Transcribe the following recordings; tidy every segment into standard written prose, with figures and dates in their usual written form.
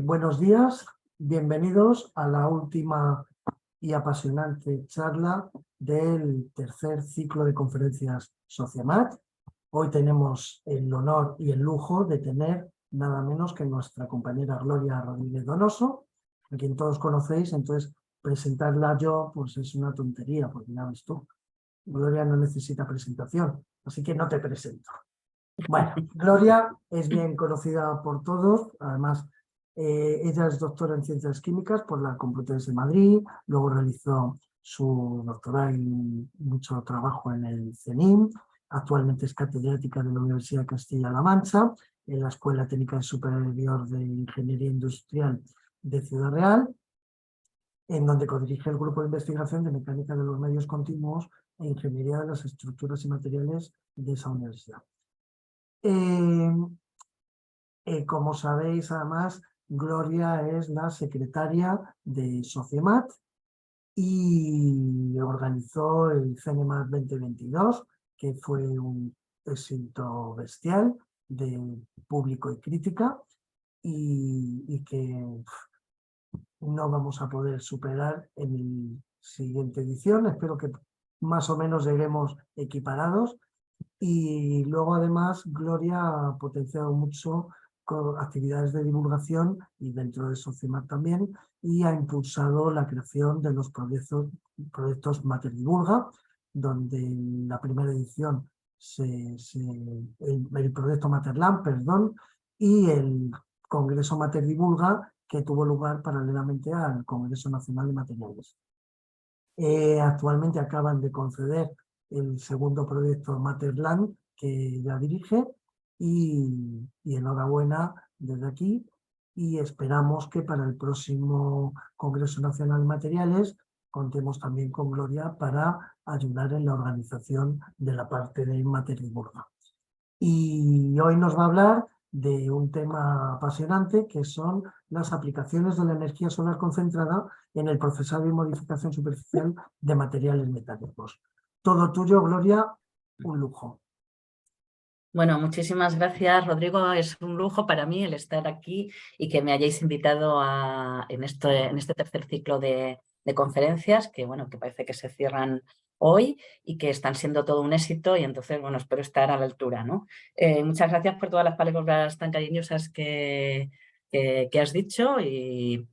Buenos días, bienvenidos a la última y apasionante charla del tercer ciclo de conferencias Sociemat. Hoy tenemos el honor y el lujo de tener nada menos que nuestra compañera Gloria Rodríguez Donoso, a quien todos conocéis, entonces presentarla yo pues es una tontería, porque ya ves tú, Gloria no necesita presentación, así que no te presento. Bueno, Gloria es bien conocida por todos, además ella es doctora en Ciencias Químicas por la Complutense de Madrid, luego realizó su doctorado y mucho trabajo en el CENIM, actualmente es catedrática de la Universidad de Castilla-La Mancha, en la Escuela Técnica Superior de Ingeniería Industrial de Ciudad Real, en donde codirige el grupo de investigación de mecánica de los medios continuos e ingeniería de las estructuras y materiales de esa universidad. Como sabéis, además, Gloria es la secretaria de Sociemat y organizó el CENEMAT 2022, que fue un éxito bestial de público y crítica y que no vamos a poder superar en la siguiente edición. Espero que más o menos lleguemos equiparados. Y luego, además, Gloria ha potenciado mucho con actividades de divulgación y dentro de Sociemat también, y ha impulsado la creación de los proyectos Mater Divulga, donde en la primera edición el proyecto Materland, perdón, y el Congreso Mater Divulga, que tuvo lugar paralelamente al Congreso Nacional de Materiales. Actualmente acaban de conceder el segundo proyecto Materland que ella dirige y enhorabuena desde aquí, y esperamos que para el próximo Congreso Nacional de Materiales contemos también con Gloria para ayudar en la organización de la parte de Mater Divulga. Y hoy nos va a hablar de un tema apasionante, que son las aplicaciones de la energía solar concentrada en el procesado y modificación superficial de materiales metálicos. Todo tuyo, Gloria, un lujo. Bueno, muchísimas gracias, Rodrigo. Es un lujo para mí el estar aquí y que me hayáis invitado en este tercer ciclo de conferencias que, bueno, que parece que se cierran hoy y que están siendo todo un éxito, y entonces, bueno, espero estar a la altura, ¿no? Muchas gracias por todas las palabras tan cariñosas que has dicho y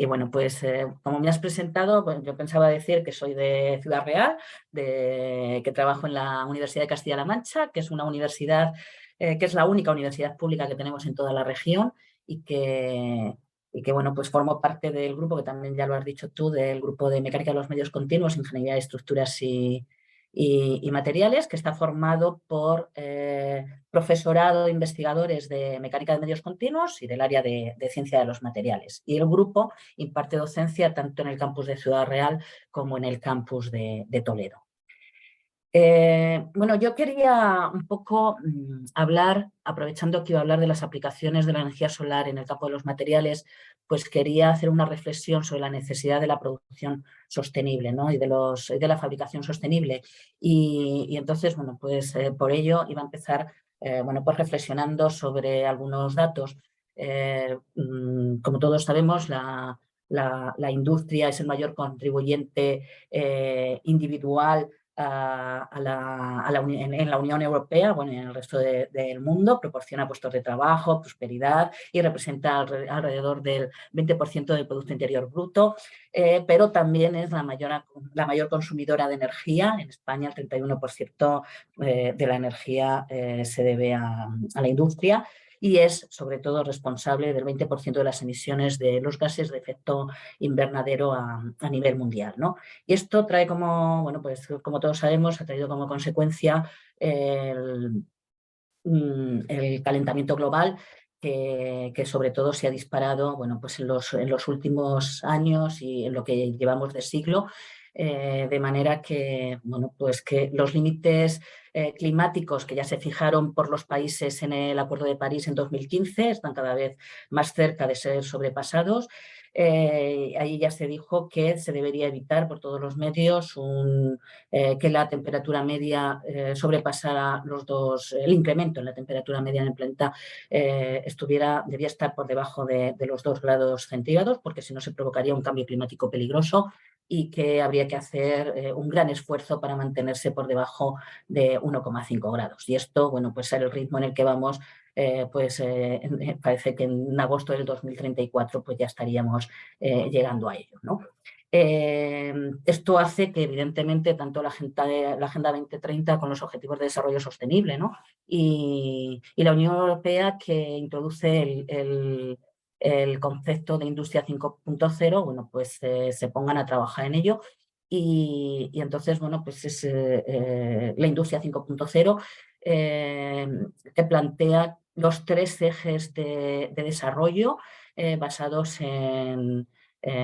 bueno, pues como me has presentado, pues, yo pensaba decir que soy de Ciudad Real, que trabajo en la Universidad de Castilla-La Mancha, que es una universidad, que es la única universidad pública que tenemos en toda la región y que bueno, pues formo parte del grupo, que también ya lo has dicho tú, del grupo de Mecánica de los Medios Continuos, Ingeniería de Estructuras y Materiales, que está formado por profesorado, investigadores de Mecánica de Medios Continuos y del área de Ciencia de los Materiales. Y el grupo imparte docencia tanto en el campus de Ciudad Real como en el campus de Toledo. Bueno, yo quería un poco hablar, aprovechando que iba a hablar de las aplicaciones de la energía solar en el campo de los materiales, pues quería hacer una reflexión sobre la necesidad de la producción sostenible, ¿no? y de la fabricación sostenible. Y entonces, bueno, pues por ello iba a empezar, bueno, pues reflexionando sobre algunos datos. Como todos sabemos, la industria es el mayor contribuyente individual en la Unión Europea, bueno, y en el resto del mundo, proporciona puestos de trabajo, prosperidad y representa alrededor del 20% del Producto Interior Bruto, pero también es la mayor consumidora de energía. En España el 31% de la energía se debe a la industria, y es sobre todo responsable del 20% de las emisiones de los gases de efecto invernadero a nivel mundial, ¿no? Y esto trae como, bueno, pues como todos sabemos, ha traído como consecuencia el calentamiento global, que sobre todo se ha disparado, bueno, pues en los últimos años y en lo que llevamos de siglo. de manera que, bueno, pues que los límites climáticos que ya se fijaron por los países en el Acuerdo de París en 2015 están cada vez más cerca de ser sobrepasados. Ahí ya se dijo que se debería evitar por todos los medios que la temperatura media sobrepasara el incremento en la temperatura media en el planeta debía estar por debajo de los 2 grados centígrados, porque si no se provocaría un cambio climático peligroso y que habría que hacer un gran esfuerzo para mantenerse por debajo de 1,5 grados. Y esto, bueno, pues el ritmo en el que vamos, parece que en agosto del 2034 pues ya estaríamos llegando a ello, ¿no? Esto hace que, evidentemente, tanto la Agenda 2030 con los Objetivos de Desarrollo Sostenible, ¿no? y la Unión Europea, que introduce el concepto de Industria 5.0, bueno, pues se pongan a trabajar en ello. Y entonces, bueno, pues es la Industria 5.0 que plantea los 3 ejes de desarrollo basados en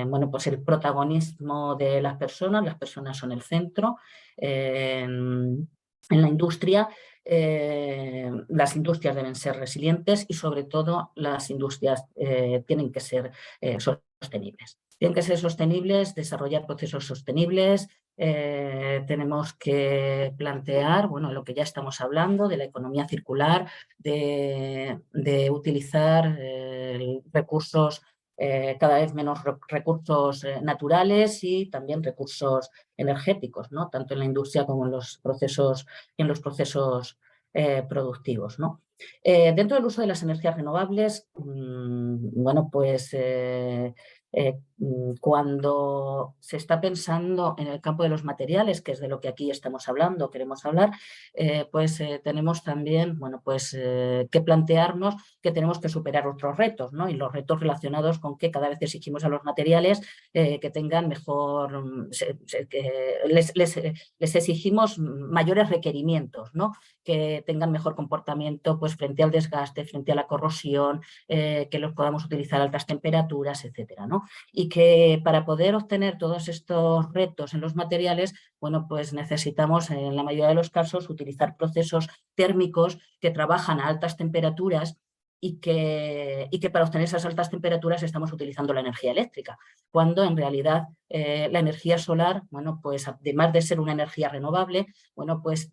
bueno, pues el protagonismo de las personas son el centro. En la industria, las industrias deben ser resilientes y, sobre todo, las industrias tienen que ser sostenibles. Tienen que ser sostenibles, desarrollar procesos sostenibles. Tenemos que plantear, bueno, lo que ya estamos hablando, de la economía circular, de utilizar recursos, cada vez menos recursos naturales y también recursos energéticos, ¿no? Tanto en la industria como en los procesos productivos, ¿no? Dentro del uso de las energías renovables, bueno, pues cuando se está pensando en el campo de los materiales, que es de lo que aquí estamos hablando, queremos hablar, pues tenemos también, bueno, pues que plantearnos que tenemos que superar otros retos, ¿no? Y los retos relacionados con que cada vez exigimos a los materiales que tengan mejor, les exigimos mayores requerimientos, ¿no? Que tengan mejor comportamiento pues, frente al desgaste, frente a la corrosión, que los podamos utilizar a altas temperaturas, etcétera, ¿no? Y que para poder obtener todos estos retos en los materiales, bueno, pues necesitamos en la mayoría de los casos utilizar procesos térmicos que trabajan a altas temperaturas y que para obtener esas altas temperaturas estamos utilizando la energía eléctrica, cuando en realidad la energía solar, bueno, pues además de ser una energía renovable, bueno, pues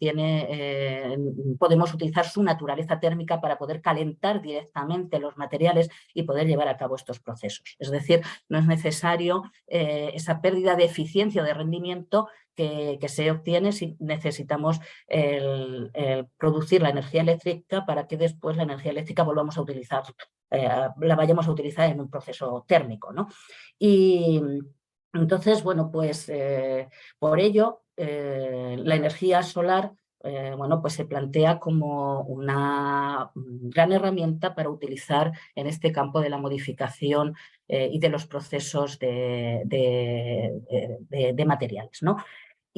podemos utilizar su naturaleza térmica para poder calentar directamente los materiales y poder llevar a cabo estos procesos. Es decir, no es necesario esa pérdida de eficiencia o de rendimiento que se obtiene si necesitamos el producir la energía eléctrica para que después la energía eléctrica volvamos a utilizar, la vayamos a utilizar en un proceso térmico, ¿no? Y entonces, bueno, pues por ello la energía solar bueno, pues se plantea como una gran herramienta para utilizar en este campo de la modificación y de los procesos de materiales, ¿no?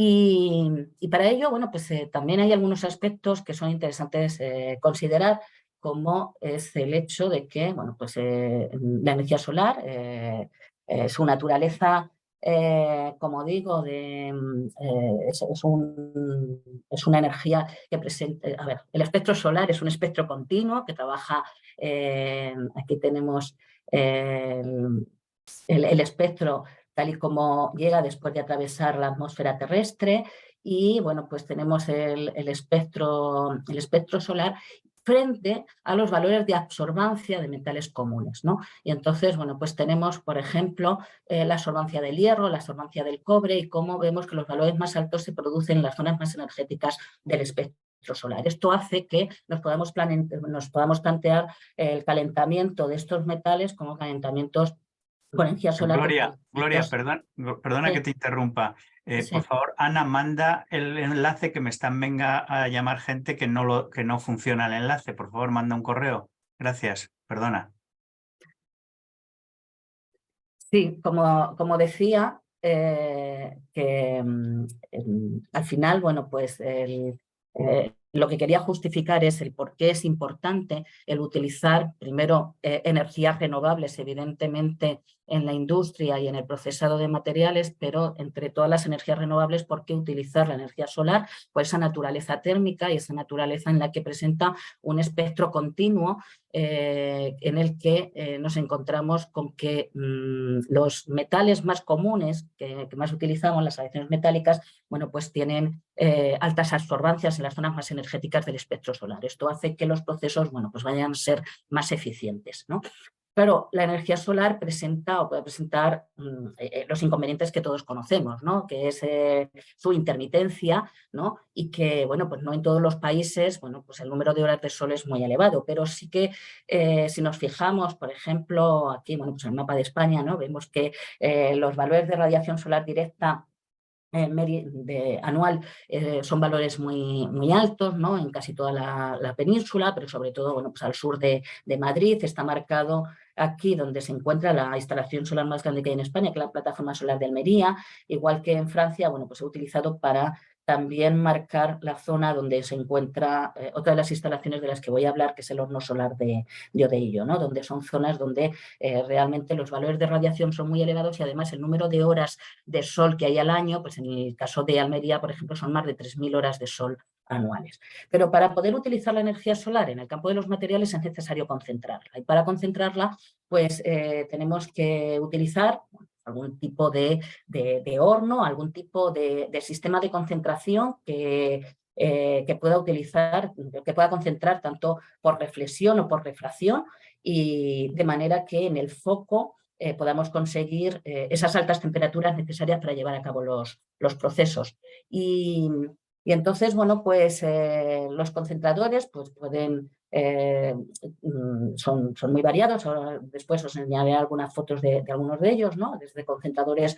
Y para ello, bueno, pues también hay algunos aspectos que son interesantes considerar, como es el hecho de que, bueno, pues la energía solar, su naturaleza, como digo, es una energía que presenta, a ver, el espectro solar es un espectro continuo que trabaja, aquí tenemos el espectro tal y como llega después de atravesar la atmósfera terrestre, y bueno, pues tenemos el espectro solar frente a los valores de absorbancia de metales comunes, ¿no? Y entonces, bueno, pues tenemos, por ejemplo, la absorbancia del hierro, la absorbancia del cobre, y cómo vemos que los valores más altos se producen en las zonas más energéticas del espectro solar. Esto hace que nos podamos plantear el calentamiento de estos metales como calentamientos con energía solar. Gloria, perdona que te interrumpa. Sí. Por favor, Ana, manda el enlace que venga a llamar gente que no funciona el enlace. Por favor, manda un correo. Gracias, perdona. Sí, como decía, que al final, bueno, pues lo que quería justificar es el por qué es importante el utilizar primero energías renovables, evidentemente en la industria y en el procesado de materiales, pero entre todas las energías renovables, ¿por qué utilizar la energía solar? Pues esa naturaleza térmica y esa naturaleza en la que presenta un espectro continuo en el que nos encontramos con que los metales más comunes que más utilizamos, las aleaciones metálicas, bueno, pues tienen altas absorbancias en las zonas más energéticas del espectro solar. Esto hace que los procesos, bueno, pues vayan a ser más eficientes, ¿no? Claro, la energía solar presenta o puede presentar los inconvenientes que todos conocemos, ¿no? Que es su intermitencia, ¿no? Y que, bueno, pues no en todos los países, bueno, pues el número de horas de sol es muy elevado, pero sí que si nos fijamos, por ejemplo, aquí, bueno, pues en el mapa de España, ¿no? Vemos que los valores de radiación solar directa anual son valores muy altos, ¿no? En casi toda la península, pero sobre todo, bueno, pues al sur de Madrid está marcado aquí donde se encuentra la instalación solar más grande que hay en España, que es la plataforma solar de Almería, igual que en Francia, bueno, pues se ha utilizado para también marcar la zona donde se encuentra otra de las instalaciones de las que voy a hablar, que es el horno solar de Odeillo, ¿no? Donde son zonas donde realmente los valores de radiación son muy elevados y además el número de horas de sol que hay al año, pues en el caso de Almería, por ejemplo, son más de 3.000 horas de sol anuales. Pero para poder utilizar la energía solar en el campo de los materiales es necesario concentrarla. Y para concentrarla, pues tenemos que utilizar algún tipo de horno, algún tipo de sistema de concentración que pueda utilizar, que pueda concentrar tanto por reflexión o por refracción, y de manera que en el foco podamos conseguir esas altas temperaturas necesarias para llevar a cabo los procesos. Y entonces, bueno, pues los concentradores pues pueden, son muy variados. Ahora, después os enseñaré algunas fotos de algunos de ellos, ¿no? Desde concentradores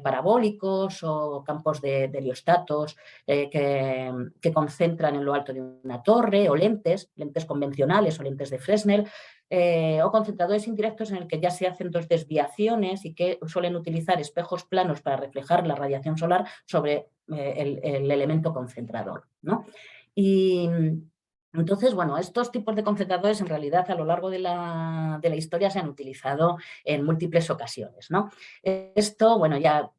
parabólicos o campos de heliostatos que concentran en lo alto de una torre, o lentes convencionales o lentes de Fresnel, o concentradores indirectos en el que ya se hacen dos desviaciones y que suelen utilizar espejos planos para reflejar la radiación solar sobre el elemento concentrador, ¿no? Y entonces, bueno, estos tipos de concentradores en realidad a lo largo de la historia se han utilizado en múltiples ocasiones, ¿no? Esto, bueno, ya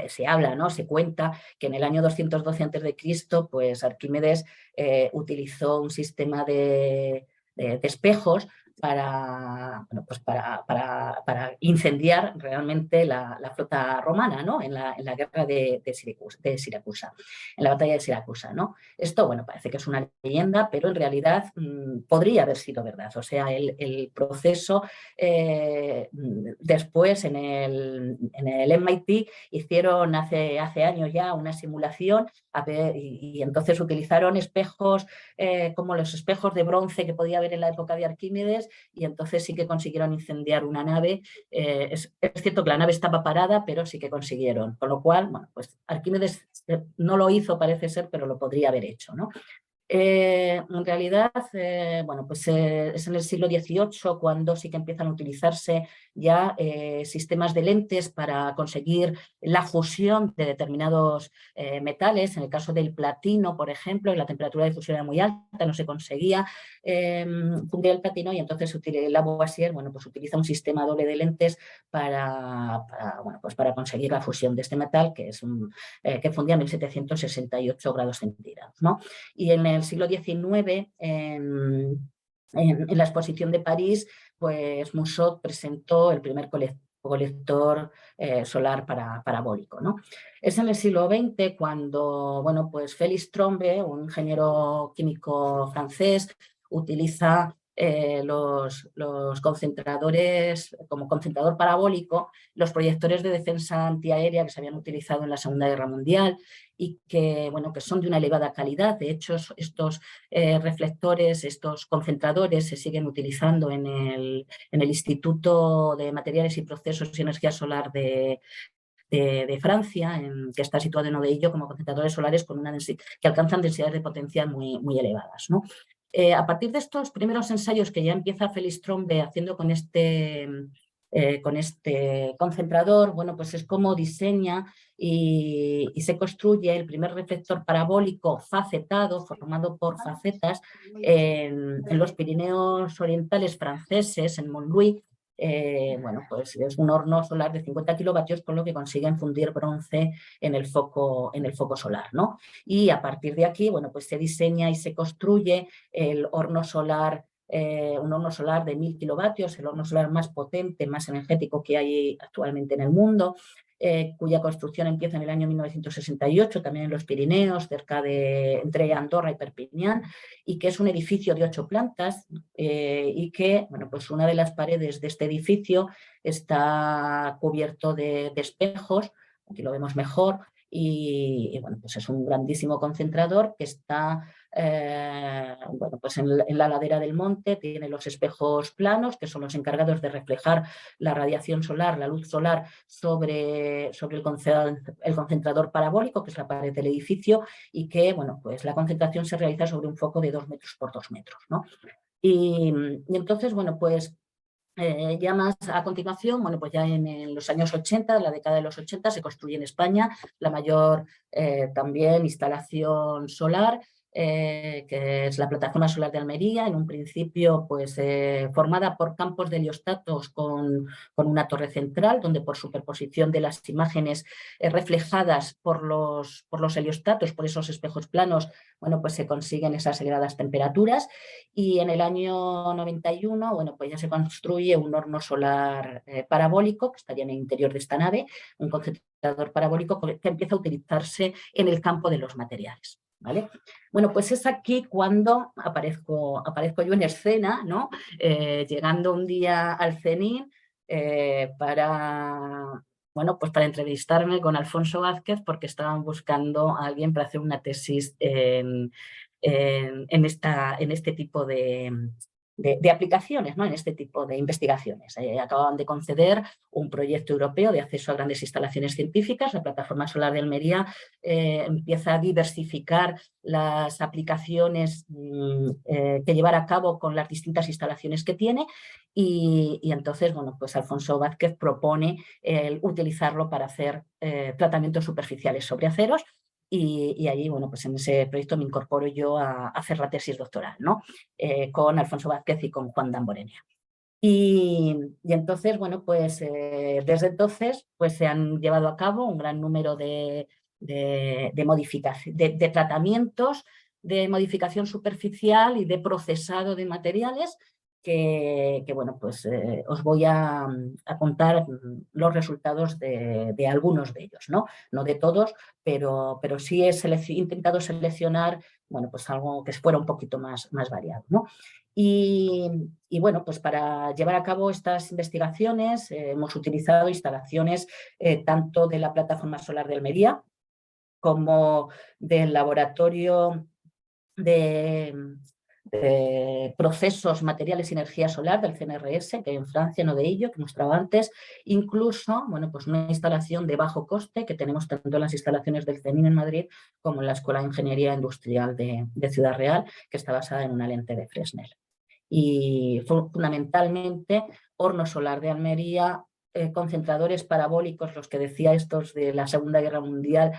se habla, ¿no? Se cuenta que en el año 212 a.C., pues Arquímedes utilizó un sistema de espejos para, bueno, pues para incendiar realmente la flota romana, ¿no? En la guerra de Siracusa, en la batalla de Siracusa, ¿no? Esto, bueno, parece que es una leyenda, pero en realidad podría haber sido verdad. O sea, el proceso después en el MIT hicieron hace años ya una simulación y entonces utilizaron espejos como los espejos de bronce que podía haber en la época de Arquímedes, y entonces sí que consiguieron incendiar una nave. Es cierto que la nave estaba parada, pero sí que consiguieron. Con lo cual, bueno, pues Arquímedes no lo hizo, parece ser, pero lo podría haber hecho, ¿no? En realidad, bueno, pues es en el siglo XVIII cuando sí que empiezan a utilizarse ya sistemas de lentes para conseguir la fusión de determinados metales. En el caso del platino, por ejemplo, la temperatura de fusión era muy alta, no se conseguía fundir el platino, y entonces Lavoisier, bueno, pues utiliza un sistema doble de lentes bueno, pues para conseguir la fusión de este metal, que es que fundía a 1768 grados centígrados, ¿no? Y en el siglo XIX, en la exposición de París, pues Mousseau presentó el primer colector solar parabólico, ¿no? Es en el siglo XX cuando, bueno, pues Félix Trombe, un ingeniero químico francés, utiliza los concentradores como concentrador parabólico, los proyectores de defensa antiaérea que se habían utilizado en la Segunda Guerra Mundial y que, bueno, que son de una elevada calidad. De hecho, estos reflectores, estos concentradores se siguen utilizando en el Instituto de Materiales y Procesos y Energía Solar de Francia, que está situado en Odeillo, como concentradores solares con que alcanzan densidades de potencia muy elevadas, ¿no? A partir de estos primeros ensayos que ya empieza Félix Trombe haciendo con este con este concentrador, bueno, pues es como diseña y se construye el primer reflector parabólico facetado, formado por facetas, en los Pirineos orientales franceses, en Montlouis. Bueno, pues es un horno solar de 50 kilovatios, con lo que consiguen fundir bronce en el foco solar, ¿no? Y a partir de aquí, bueno, pues se diseña y se construye el horno solar, un horno solar de 1000 kilovatios, el horno solar más potente, más energético que hay actualmente en el mundo, cuya construcción empieza en el año 1968, también en los Pirineos, entre Andorra y Perpiñán, y que es un edificio de 8 plantas y que, bueno, pues una de las paredes de este edificio está cubierto de espejos, aquí lo vemos mejor, y bueno, pues es un grandísimo concentrador que está bueno, pues en la ladera del monte, tiene los espejos planos, que son los encargados de reflejar la radiación solar, la luz solar sobre el concentrador parabólico, que es la pared del edificio, y que, bueno, pues la concentración se realiza sobre un foco de 2 metros por 2 metros, ¿no? Y entonces, bueno, pues ya más a continuación, bueno, pues ya en los años 80, la década de los 80, se construye en España la mayor también instalación solar, que es la plataforma solar de Almería, en un principio pues formada por campos de heliostatos con una torre central, donde por superposición de las imágenes reflejadas por los heliostatos, por esos espejos planos, bueno, pues se consiguen esas elevadas temperaturas. Y en el año 91, bueno, pues ya se construye un horno solar parabólico, que estaría en el interior de esta nave, un concentrador parabólico que empieza a utilizarse en el campo de los materiales, ¿vale? Bueno, pues es aquí cuando aparezco yo en escena, ¿no? Llegando un día al CENIN bueno, pues para entrevistarme con Alfonso Vázquez, porque estaban buscando a alguien para hacer una tesis en este tipo de aplicaciones, ¿no? En este tipo de investigaciones. Acababan de conceder un proyecto europeo de acceso a grandes instalaciones científicas. La plataforma solar de Almería empieza a diversificar las aplicaciones que llevar a cabo con las distintas instalaciones que tiene, y entonces, bueno, pues Alfonso Vázquez propone utilizarlo para hacer tratamientos superficiales sobre aceros. Y allí, bueno, pues en ese proyecto me incorporo yo a hacer la tesis doctoral, ¿no? Con Alfonso Vázquez y con Juan Damborenea. Y entonces, bueno, pues desde entonces pues se han llevado a cabo un gran número de tratamientos de modificación superficial y de procesado de materiales que bueno, pues os voy a contar los resultados de algunos de ellos, ¿no? No de todos, pero sí he intentado seleccionar, bueno, pues algo que fuera un poquito más variado, ¿no? Y bueno, pues para llevar a cabo estas investigaciones hemos utilizado instalaciones tanto de la plataforma solar de Almería como del laboratorio de procesos, materiales y energía solar del CNRS, que hay en Francia, no de ello, que mostraba antes, incluso, bueno, pues una instalación de bajo coste que tenemos tanto en las instalaciones del CENIN en Madrid como en la Escuela de Ingeniería Industrial de Ciudad Real, que está basada en una lente de Fresnel. Y fundamentalmente horno solar de Almería, concentradores parabólicos, los que decía estos de la Segunda Guerra Mundial,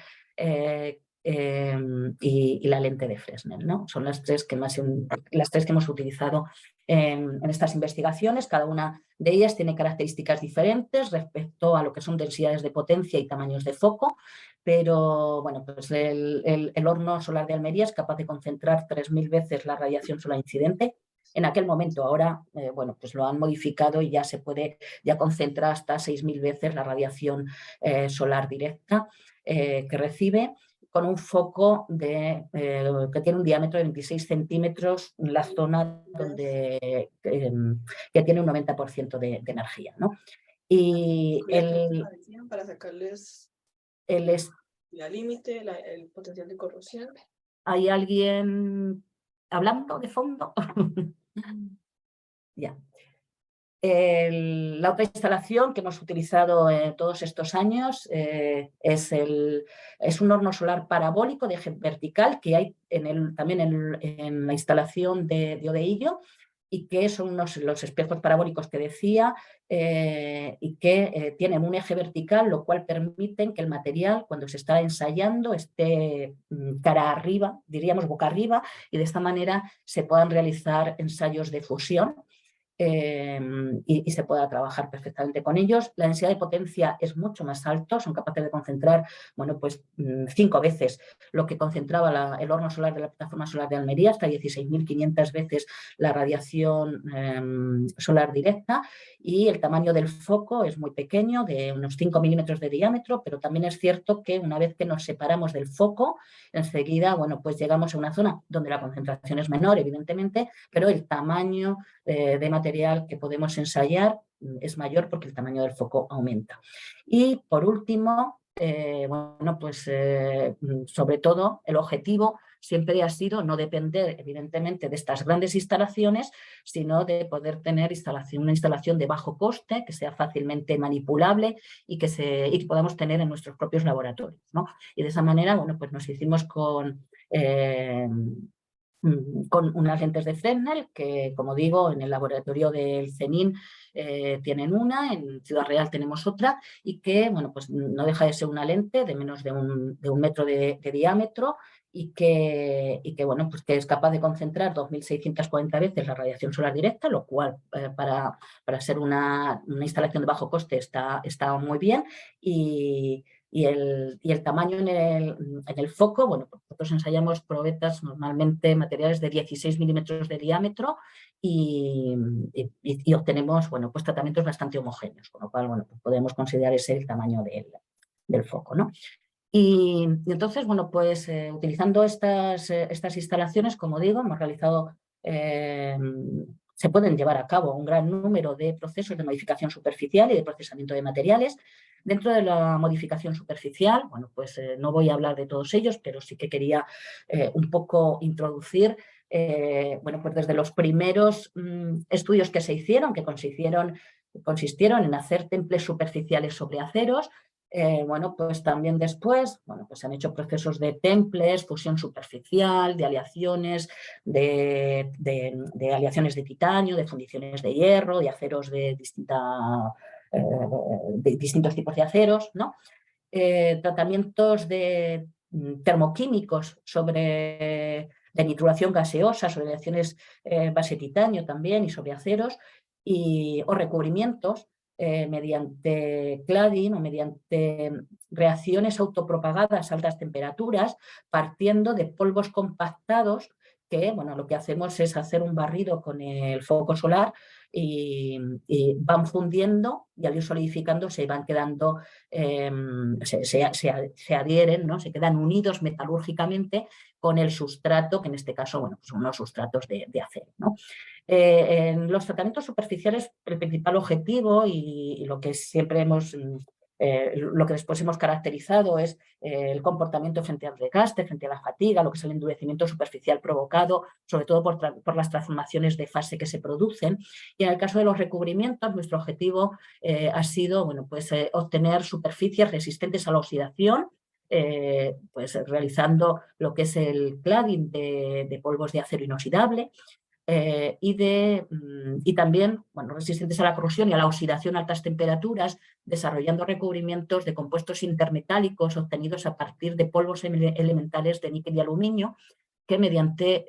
y la lente de Fresnel, ¿no? Son las tres que hemos utilizado en estas investigaciones. Cada una de ellas tiene características diferentes respecto a lo que son densidades de potencia y tamaños de foco, pero bueno, pues el horno solar de Almería es capaz de concentrar 3000 veces la radiación solar incidente. En aquel momento, ahora, bueno, pues lo han modificado y ya se puede concentrar hasta 6000 veces la radiación solar directa que recibe, con un foco que tiene un diámetro de 26 centímetros en la zona que tiene un 90% de energía, ¿no? Y para sacarles la límite, el potencial de corrosión. ¿Hay alguien hablando de fondo? Ya. La otra instalación que hemos utilizado todos estos años es un horno solar parabólico de eje vertical que hay también en la instalación de Odeillo, y que son los espejos parabólicos que decía, y que tienen un eje vertical, lo cual permiten que el material, cuando se está ensayando, esté cara arriba, diríamos boca arriba, y de esta manera se puedan realizar ensayos de fusión. Y se pueda trabajar perfectamente con ellos. La densidad de potencia es mucho más alta, son capaces de concentrar, bueno, pues 5 veces lo que concentraba el horno solar de la plataforma solar de Almería, hasta 16.500 veces la radiación solar directa, y el tamaño del foco es muy pequeño, de unos 5 milímetros de diámetro, pero también es cierto que una vez que nos separamos del foco, enseguida, bueno, pues llegamos a una zona donde la concentración es menor, evidentemente, pero el tamaño de material que podemos ensayar es mayor porque el tamaño del foco aumenta. Y por último, bueno, pues sobre todo el objetivo siempre ha sido no depender evidentemente de estas grandes instalaciones, sino de poder tener una instalación de bajo coste, que sea fácilmente manipulable y que podamos tener en nuestros propios laboratorios, ¿no? Y de esa manera, bueno, pues nos hicimos con unas lentes de Fresnel que, como digo, en el laboratorio del CENIN tienen una, en Ciudad Real tenemos otra, y que, bueno, pues no deja de ser una lente de menos de un metro de diámetro, y que, bueno, pues que es capaz de concentrar 2.640 veces la radiación solar directa, lo cual para ser una instalación de bajo coste está muy bien. Y el tamaño en el foco, bueno, nosotros ensayamos probetas normalmente materiales de 16 milímetros de diámetro y obtenemos, bueno, pues tratamientos bastante homogéneos, con lo cual, bueno, pues podemos considerar ese el tamaño del foco, ¿no? Y entonces, bueno, pues utilizando estas instalaciones, como digo, hemos realizado, se pueden llevar a cabo un gran número de procesos de modificación superficial y de procesamiento de materiales. Dentro de la modificación superficial, bueno, pues no voy a hablar de todos ellos, pero sí que quería un poco introducir, bueno, pues desde los primeros estudios que se hicieron, que consistieron en hacer temples superficiales sobre aceros. Bueno, pues también después, bueno, pues se han hecho procesos de temples, fusión superficial, de aleaciones, de aleaciones de titanio, de fundiciones de hierro, de aceros de distintos tipos de aceros, ¿no? Tratamientos de termoquímicos de nitruración gaseosa, sobre aleaciones base titanio también y sobre aceros, o recubrimientos mediante cladding o mediante reacciones autopropagadas a altas temperaturas, partiendo de polvos compactados que, bueno, lo que hacemos es hacer un barrido con el foco solar y van fundiendo, y al ir solidificando se van quedando, se adhieren, ¿no? Se quedan unidos metalúrgicamente con el sustrato, que en este caso, bueno, pues son unos sustratos de acero, ¿no? En los tratamientos superficiales, el principal objetivo y lo que siempre lo que después hemos caracterizado es el comportamiento frente al desgaste, frente a la fatiga, lo que es el endurecimiento superficial provocado, sobre todo por las transformaciones de fase que se producen. Y en el caso de los recubrimientos, nuestro objetivo ha sido, bueno, pues, obtener superficies resistentes a la oxidación, pues realizando lo que es el cladding de polvos de acero inoxidable. Y también, bueno, resistentes a la corrosión y a la oxidación a altas temperaturas, desarrollando recubrimientos de compuestos intermetálicos obtenidos a partir de polvos elementales de níquel y aluminio, que mediante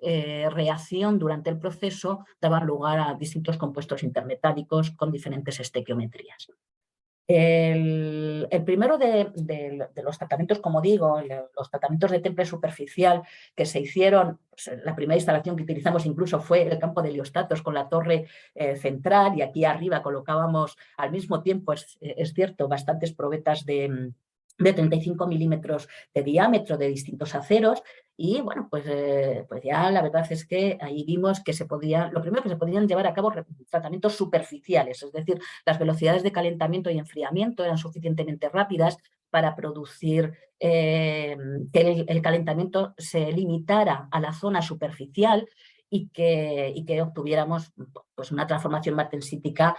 reacción durante el proceso daban lugar a distintos compuestos intermetálicos con diferentes estequiometrías. El primero de los tratamientos, como digo, los tratamientos de temple superficial que se hicieron, pues, la primera instalación que utilizamos incluso fue el campo de heliostatos con la torre central, y aquí arriba colocábamos al mismo tiempo, es cierto, bastantes probetas de 35 milímetros de diámetro de distintos aceros. Y bueno, pues ya la verdad es que ahí vimos que lo primero que se podían llevar a cabo tratamientos superficiales, es decir, las velocidades de calentamiento y enfriamiento eran suficientemente rápidas para producir que el calentamiento se limitara a la zona superficial y que obtuviéramos, pues, una transformación martensítica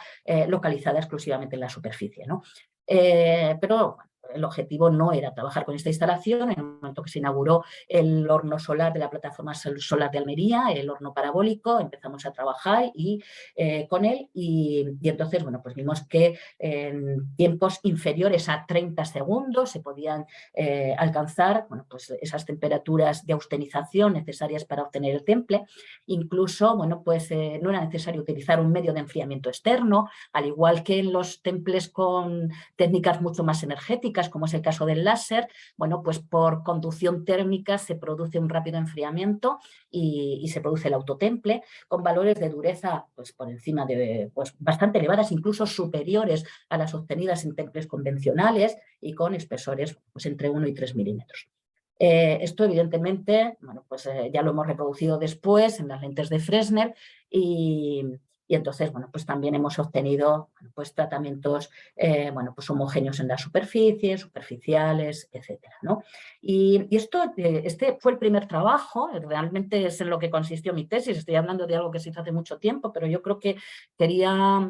localizada exclusivamente en la superficie, ¿no? Pero el objetivo no era trabajar con esta instalación. En el momento que se inauguró el horno solar de la plataforma solar de Almería, el horno parabólico, empezamos a trabajar con él y entonces, bueno, pues vimos que en tiempos inferiores a 30 segundos se podían alcanzar, bueno, pues esas temperaturas de austenización necesarias para obtener el temple. Incluso, bueno, pues no era necesario utilizar un medio de enfriamiento externo, al igual que en los temples con técnicas mucho más energéticas, como es el caso del láser. Bueno, pues por conducción térmica se produce un rápido enfriamiento y se produce el autotemple con valores de dureza pues por encima de bastante elevadas, incluso superiores a las obtenidas en temples convencionales y con espesores pues entre 1 y 3 milímetros. Esto evidentemente, bueno, pues ya lo hemos reproducido después en las lentes de Fresnel y entonces, bueno, pues también hemos obtenido pues tratamientos bueno, pues homogéneos en las superficies, superficiales, etcétera, ¿no? Y esto, este fue el primer trabajo, realmente es en lo que consistió mi tesis. Estoy hablando de algo que se hizo hace mucho tiempo, pero yo creo que quería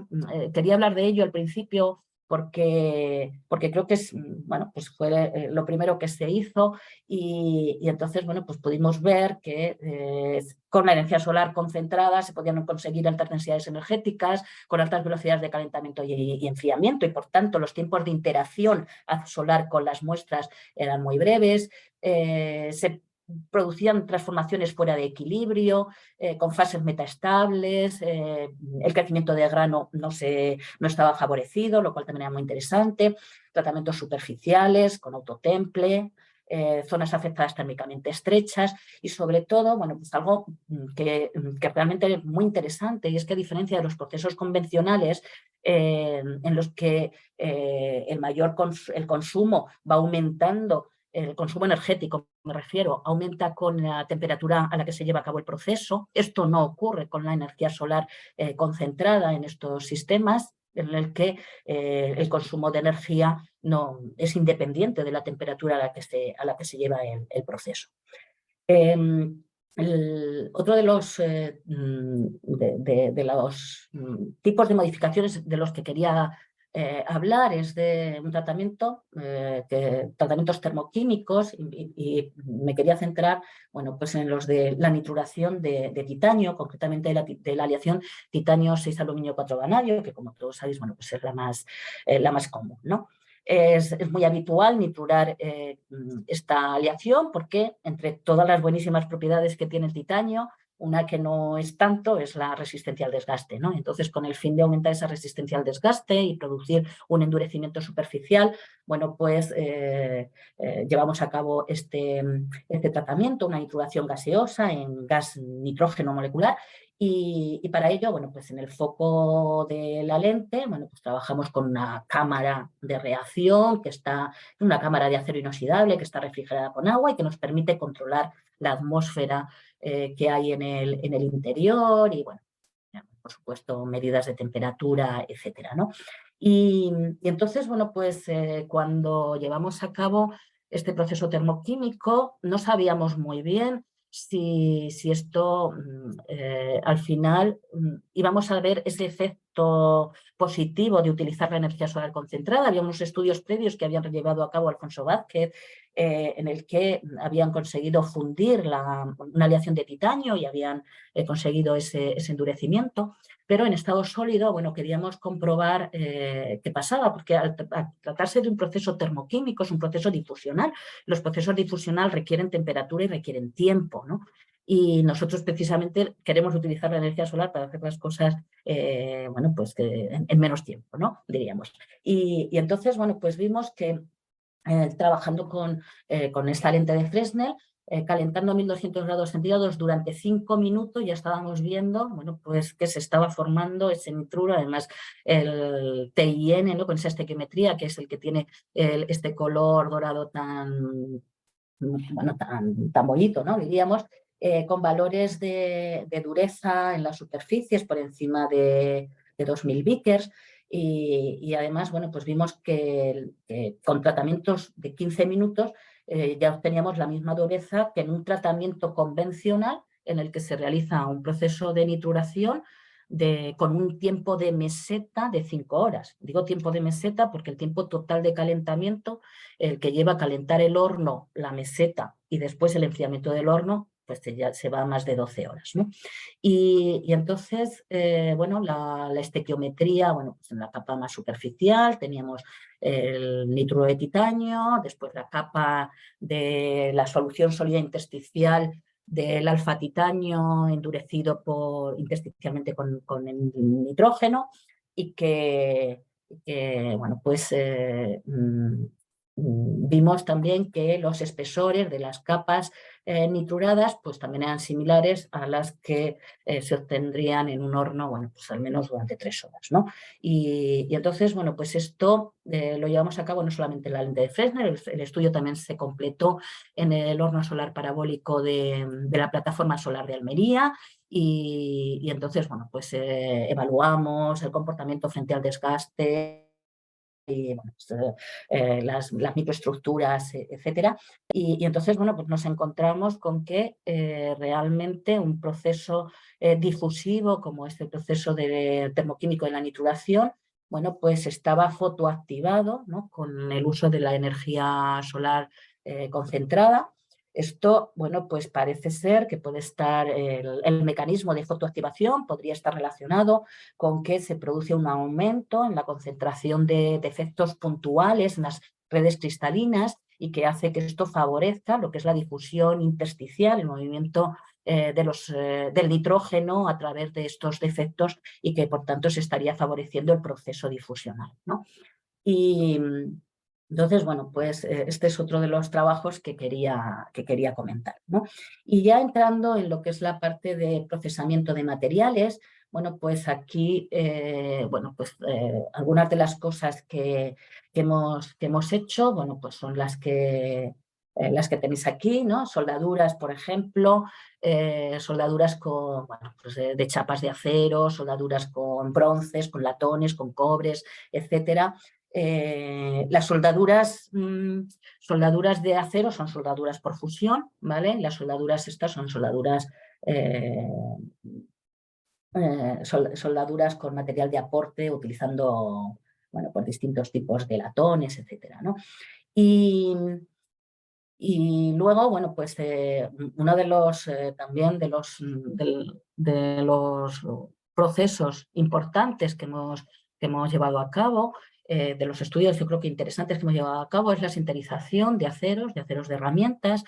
hablar de ello al principio porque creo que es, bueno, pues fue lo primero que se hizo y entonces, bueno, pues pudimos ver que con la energía solar concentrada se podían conseguir altas densidades energéticas, con altas velocidades de calentamiento y enfriamiento, y por tanto los tiempos de interacción solar con las muestras eran muy breves. Se producían transformaciones fuera de equilibrio, con fases metaestables, el crecimiento de grano no estaba favorecido, lo cual también era muy interesante, tratamientos superficiales con autotemple, zonas afectadas térmicamente estrechas y sobre todo, bueno, pues algo que realmente es muy interesante, y es que a diferencia de los procesos convencionales en los que el consumo va aumentando, el consumo energético, me refiero, aumenta con la temperatura a la que se lleva a cabo el proceso. Esto no ocurre con la energía solar concentrada en estos sistemas, en el que el consumo de energía no es independiente de la temperatura a la que se lleva el proceso. Otro de los tipos de modificaciones de los que quería hablar es de un tratamientos termoquímicos y me quería centrar, bueno, pues en los de la nitruración de titanio, concretamente de la aleación titanio 6 aluminio 4 vanadio, que como todos sabéis, bueno, pues es la más común, ¿no? Es muy habitual nitrurar esta aleación porque entre todas las buenísimas propiedades que tiene el titanio, una que no es tanto es la resistencia al desgaste, ¿no? Entonces, con el fin de aumentar esa resistencia al desgaste y producir un endurecimiento superficial, bueno, pues llevamos a cabo este tratamiento, una nitruración gaseosa en gas nitrógeno molecular. Y para ello, bueno, pues en el foco de la lente, bueno, pues trabajamos con una cámara de reacción una cámara de acero inoxidable que está refrigerada con agua y que nos permite controlar la atmósfera que hay en el interior y, bueno, por supuesto, medidas de temperatura, etcétera, ¿no? Y entonces, bueno, pues cuando llevamos a cabo este proceso termoquímico, no sabíamos muy bien si esto al final íbamos a ver ese efecto positivo de utilizar la energía solar concentrada. Había unos estudios previos que habían llevado a cabo Alfonso Vázquez en el que habían conseguido fundir una aleación de titanio y habían conseguido ese endurecimiento. Pero en estado sólido, bueno, queríamos comprobar qué pasaba, porque al tratarse de un proceso termoquímico, es un proceso difusional. Los procesos difusional requieren temperatura y requieren tiempo, ¿no? Y nosotros precisamente queremos utilizar la energía solar para hacer las cosas, bueno, pues en menos tiempo, ¿no? Diríamos. Y entonces, bueno, pues vimos que trabajando con esta lente de Fresnel, calentando a 1200 grados centígrados durante 5 minutos, ya estábamos viendo, bueno, pues que se estaba formando ese nitruro, además el TIN, ¿no? Con esa estequiometría, que es el que tiene este color dorado tan bonito, ¿no? Diríamos, con valores de dureza en las superficies por encima de 2000 Vickers. Y además, bueno, pues vimos que con tratamientos de 15 minutos ya obteníamos la misma dureza que en un tratamiento convencional en el que se realiza un proceso de nitruración con un tiempo de meseta de 5 horas. Digo tiempo de meseta porque el tiempo total de calentamiento, el que lleva a calentar el horno, la meseta y después el enfriamiento del horno, pues ya se va a más de 12 horas, ¿no? Y entonces, bueno, la estequiometría, bueno, pues en la capa más superficial teníamos el nitruro de titanio, después la capa de la solución sólida intersticial del alfa titanio endurecido intersticialmente con el nitrógeno y que bueno, pues vimos también que los espesores de las capas nitruradas pues también eran similares a las que se obtendrían en un horno, bueno, pues al menos durante 3 horas, ¿no? Y entonces, bueno, pues esto lo llevamos a cabo no solamente en la lente de Fresnel, el estudio también se completó en el horno solar parabólico de la plataforma solar de Almería y entonces, bueno, pues evaluamos el comportamiento frente al desgaste y bueno, las microestructuras, etcétera. Y entonces, bueno, pues nos encontramos con que realmente un proceso difusivo como este proceso termoquímico de la nitruración, bueno, pues estaba fotoactivado, ¿no? Con el uso de la energía solar concentrada. Esto, bueno, pues parece ser que puede estar, el mecanismo de fotoactivación podría estar relacionado con que se produce un aumento en la concentración de efectos puntuales en las redes cristalinas y que hace que esto favorezca lo que es la difusión intersticial, el movimiento del nitrógeno a través de estos defectos y que por tanto se estaría favoreciendo el proceso difusional, ¿no? Y entonces, bueno, pues este es otro de los trabajos que quería comentar, ¿no? Y ya entrando en lo que es la parte de procesamiento de materiales, bueno, pues aquí, bueno, pues algunas de las cosas que hemos hecho, bueno, pues son las que tenéis aquí, ¿no? Soldaduras, por ejemplo, soldaduras con, bueno, pues de chapas de acero, soldaduras con bronces, con latones, con cobres, etcétera. Las soldaduras de acero son soldaduras por fusión, ¿vale? Las soldaduras estas son soldaduras soldaduras con material de aporte utilizando, bueno, pues distintos tipos de latones, etcétera, ¿no? Y luego, bueno, pues uno de los también de los procesos importantes que hemos llevado a cabo, de los estudios yo creo que interesantes que hemos llevado a cabo, es la sinterización de aceros de herramientas,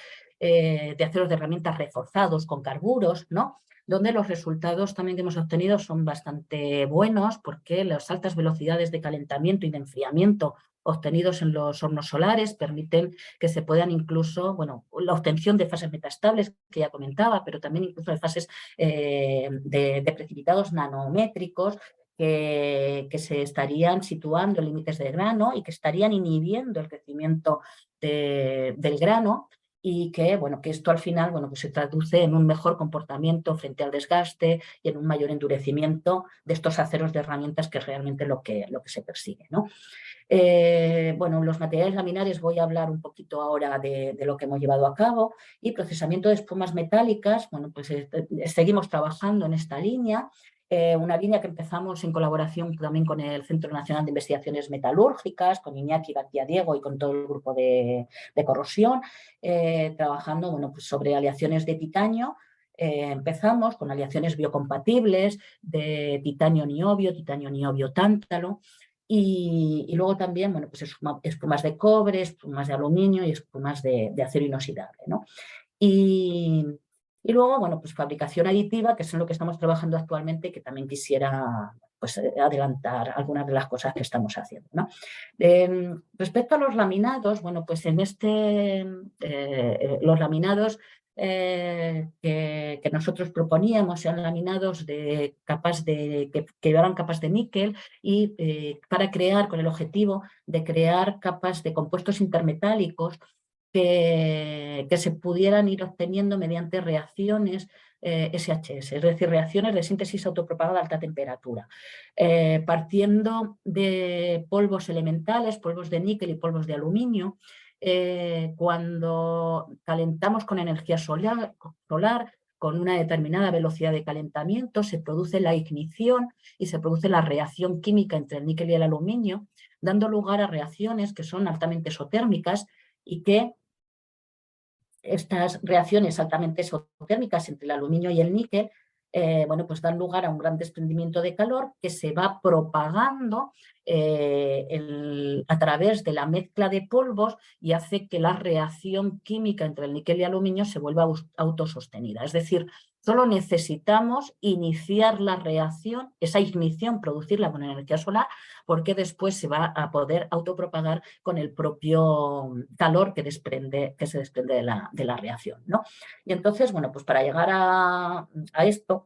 reforzados con carburos, ¿no? Donde los resultados también que hemos obtenido son bastante buenos porque las altas velocidades de calentamiento y de enfriamiento obtenidos en los hornos solares permiten que se puedan incluso, bueno, la obtención de fases metaestables que ya comentaba, pero también incluso de fases de precipitados nanométricos que se estarían situando en límites de grano y que estarían inhibiendo el crecimiento del grano y que, bueno, que esto al final, bueno, pues se traduce en un mejor comportamiento frente al desgaste y en un mayor endurecimiento de estos aceros de herramientas, que es realmente lo que se persigue, ¿no? Bueno, los materiales laminares voy a hablar un poquito ahora de lo que hemos llevado a cabo y procesamiento de espumas metálicas, bueno, pues seguimos trabajando en esta línea, una línea que empezamos en colaboración también con el Centro Nacional de Investigaciones Metalúrgicas, con Iñaki García Diego y con todo el grupo de corrosión, trabajando, bueno, pues sobre aleaciones de titanio. Empezamos con aleaciones biocompatibles de titanio niobio tántalo. Y luego también, bueno, pues espumas de cobre, espumas de aluminio y espumas de acero inoxidable, ¿no? Y luego, bueno, pues fabricación aditiva, que es en lo que estamos trabajando actualmente, que también quisiera pues, adelantar algunas de las cosas que estamos haciendo, ¿no? Respecto a los laminados, bueno, pues en los laminados que nosotros proponíamos eran laminados que eran capas de níquel y para crear, con el objetivo de crear capas de compuestos intermetálicos que se pudieran ir obteniendo mediante reacciones SHS, es decir, reacciones de síntesis autopropagada a alta temperatura, partiendo de polvos elementales, polvos de níquel y polvos de aluminio. Cuando calentamos con energía solar con una determinada velocidad de calentamiento, se produce la ignición y se produce la reacción química entre el níquel y el aluminio, dando lugar a reacciones que son altamente exotérmicas y que estas reacciones altamente exotérmicas entre el aluminio y el níquel bueno, pues dan lugar a un gran desprendimiento de calor que se va propagando a través de la mezcla de polvos y hace que la reacción química entre el níquel y el aluminio se vuelva autosostenida. Es decir, solo necesitamos iniciar la reacción, esa ignición, producirla con energía solar, porque después se va a poder autopropagar con el propio calor que se desprende de la reacción, ¿no? Y entonces, bueno, pues para llegar a esto,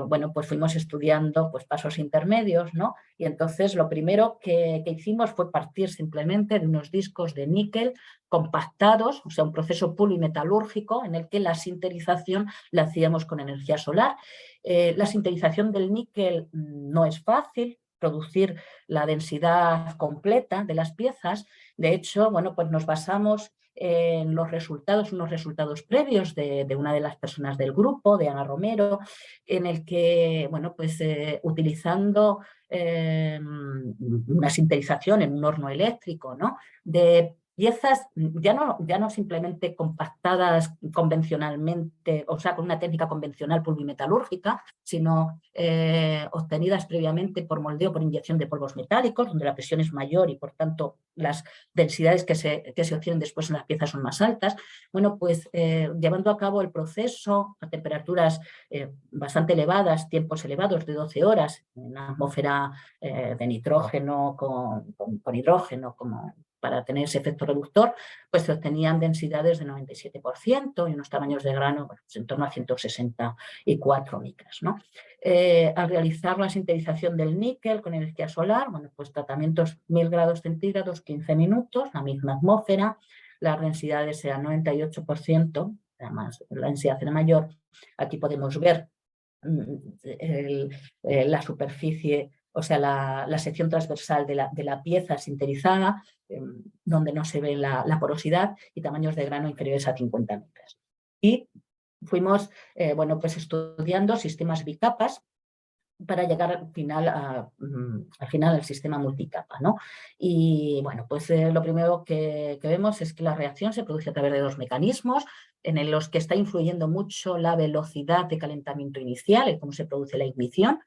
bueno, pues fuimos estudiando pues, pasos intermedios, ¿no? Y entonces lo primero que hicimos fue partir simplemente de unos discos de níquel compactados, o sea, un proceso polimetalúrgico en el que la sinterización la hacíamos con energía solar. La sinterización del níquel no es fácil, producir la densidad completa de las piezas. De hecho, bueno, pues nos basamos en los resultados, unos resultados previos de una de las personas del grupo, de Ana Romero, en el que, bueno, pues utilizando una sinterización en un horno eléctrico, ¿no? De piezas ya no simplemente compactadas convencionalmente, o sea, con una técnica convencional pulvimetalúrgica, sino obtenidas previamente por moldeo por inyección de polvos metálicos, donde la presión es mayor y por tanto las densidades que se obtienen después en las piezas son más altas. Bueno, pues llevando a cabo el proceso a temperaturas bastante elevadas, tiempos elevados de 12 horas, en una atmósfera de nitrógeno con hidrógeno, como para tener ese efecto reductor, pues se obtenían densidades de 97% y unos tamaños de grano pues, en torno a 164 micras, ¿no? Al realizar la sinterización del níquel con energía solar, bueno, pues tratamientos 1000 grados centígrados, 15 minutos, la misma atmósfera, las densidades eran 98%, además la densidad era mayor. Aquí podemos ver la superficie, o sea, la sección transversal de la pieza sinterizada, donde no se ve la porosidad y tamaños de grano inferiores a 50 micras. Y fuimos, bueno, pues estudiando sistemas bicapas para llegar al final al sistema multicapa, ¿no? Y bueno, pues lo primero que vemos es que la reacción se produce a través de dos mecanismos en los que está influyendo mucho la velocidad de calentamiento inicial, en cómo se produce la ignición,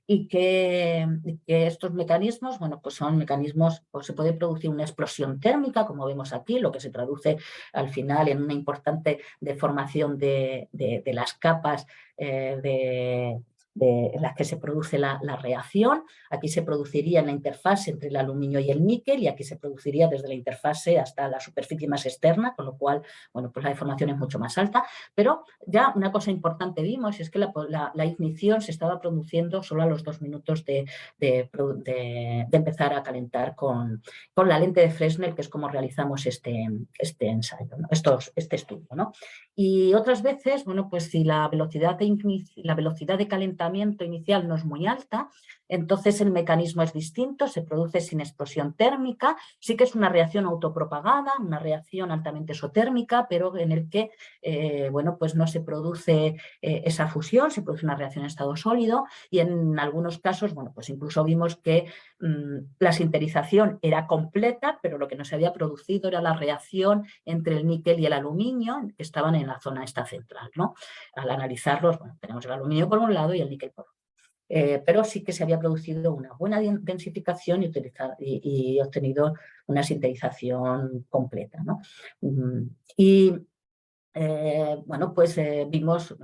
y que estos mecanismos, bueno, pues son mecanismos, pues se puede producir una explosión térmica, como vemos aquí, lo que se traduce al final en una importante deformación de las capas en las que se produce la reacción. Aquí se produciría en la interfase entre el aluminio y el níquel y aquí se produciría desde la interfase hasta la superficie más externa, con lo cual, bueno, pues la deformación es mucho más alta. Pero ya una cosa importante vimos es que la ignición se estaba produciendo solo a los 2 minutos de empezar a calentar con la lente de Fresnel, que es como realizamos este ensayo, ¿no? Este estudio, ¿no? Y otras veces, bueno, pues si la velocidad de calentamiento inicial no es muy alta, entonces el mecanismo es distinto, se produce sin explosión térmica, sí que es una reacción autopropagada, una reacción altamente exotérmica, pero en el que, bueno, pues no se produce esa fusión, se produce una reacción en estado sólido y en algunos casos, bueno, pues incluso vimos que la sinterización era completa, pero lo que no se había producido era la reacción entre el níquel y el aluminio, que estaban en la zona esta central, ¿no? Al analizarlos, bueno, tenemos el aluminio por un lado y el níquel por otro. Pero sí que se había producido una buena densificación y obtenido una sinterización completa, ¿no? Y bueno, pues vimos,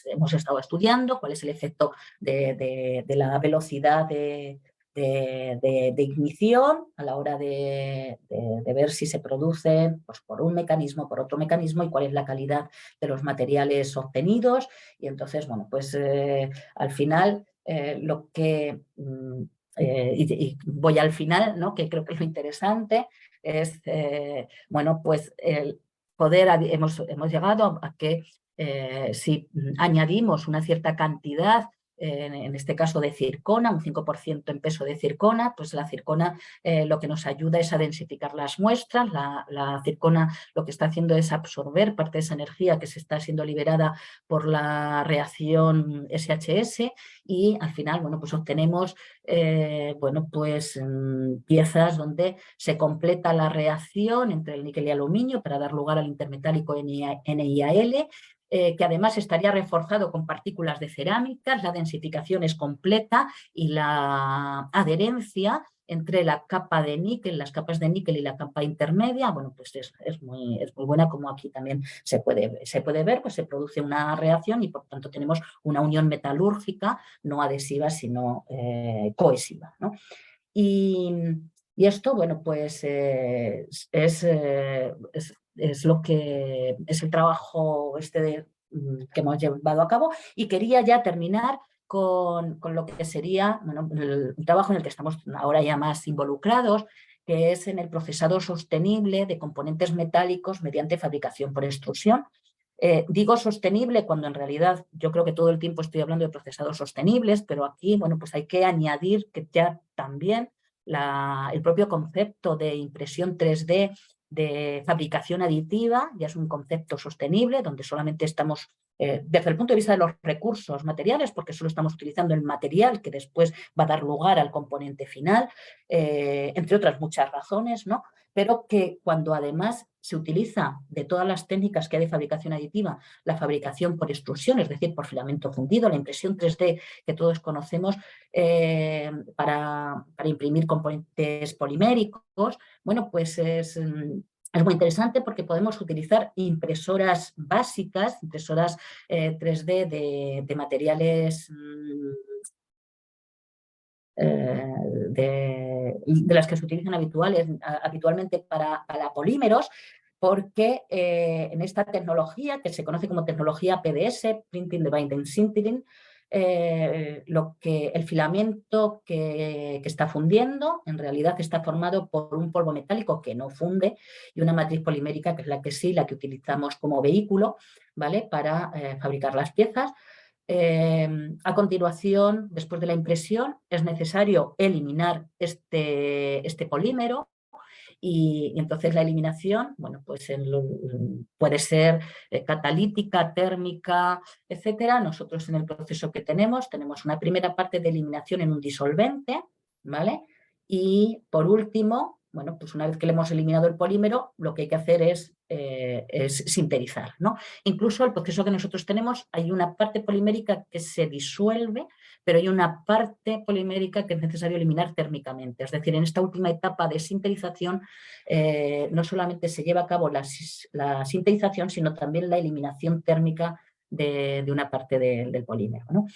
hemos estado estudiando cuál es el efecto de la velocidad de ignición a la hora de ver si se produce pues, por un mecanismo, por otro mecanismo y cuál es la calidad de los materiales obtenidos. Y entonces, bueno, pues al final lo que... y voy al final, ¿no? Que creo que lo interesante es, bueno, pues hemos llegado a que si añadimos una cierta cantidad en este caso de zircona, un 5% en peso de zircona, pues la zircona lo que nos ayuda es a densificar las muestras. La zircona lo que está haciendo es absorber parte de esa energía que se está siendo liberada por la reacción SHS y al final, bueno, pues obtenemos piezas donde se completa la reacción entre el níquel y aluminio para dar lugar al intermetálico NiAl, que además estaría reforzado con partículas de cerámica. La densificación es completa y la adherencia entre la capa de níquel, las capas de níquel y la capa intermedia, bueno, pues es muy buena, como aquí también se puede ver, pues se produce una reacción y por tanto tenemos una unión metalúrgica no adhesiva sino cohesiva, ¿no? Y esto, bueno, pues es lo que es el trabajo que hemos llevado a cabo, y quería ya terminar con lo que sería, bueno, el trabajo en el que estamos ahora ya más involucrados, que es en el procesado sostenible de componentes metálicos mediante fabricación por extrusión. Digo sostenible cuando en realidad yo creo que todo el tiempo estoy hablando de procesados sostenibles, pero aquí, bueno, pues hay que añadir que ya también el propio concepto de impresión 3D de fabricación aditiva ya es un concepto sostenible, donde solamente estamos, desde el punto de vista de los recursos materiales, porque solo estamos utilizando el material que después va a dar lugar al componente final, entre otras muchas razones, ¿no? Pero que cuando además se utiliza de todas las técnicas que hay de fabricación aditiva, la fabricación por extrusión, es decir, por filamento fundido, la impresión 3D que todos conocemos para imprimir componentes poliméricos, bueno, pues es muy interesante porque podemos utilizar impresoras básicas, impresoras 3D de materiales de las que se utilizan habitualmente para polímeros, porque en esta tecnología, que se conoce como tecnología PDS, Printing the Binding Sintering, el filamento que está fundiendo en realidad está formado por un polvo metálico que no funde y una matriz polimérica que es la que utilizamos como vehículo, ¿vale?, para fabricar las piezas. A continuación, después de la impresión, es necesario eliminar este polímero y entonces la eliminación, bueno, pues puede ser catalítica, térmica, etcétera. Nosotros en el proceso que tenemos una primera parte de eliminación en un disolvente, ¿vale? Y por último, bueno, pues una vez que le hemos eliminado el polímero, lo que hay que hacer es sinterizar, ¿no? Incluso el proceso que nosotros tenemos, hay una parte polimérica que se disuelve, pero hay una parte polimérica que es necesario eliminar térmicamente. Es decir, en esta última etapa de sinterización no solamente se lleva a cabo la sinterización, sino también la eliminación térmica de una parte del polímero, ¿no?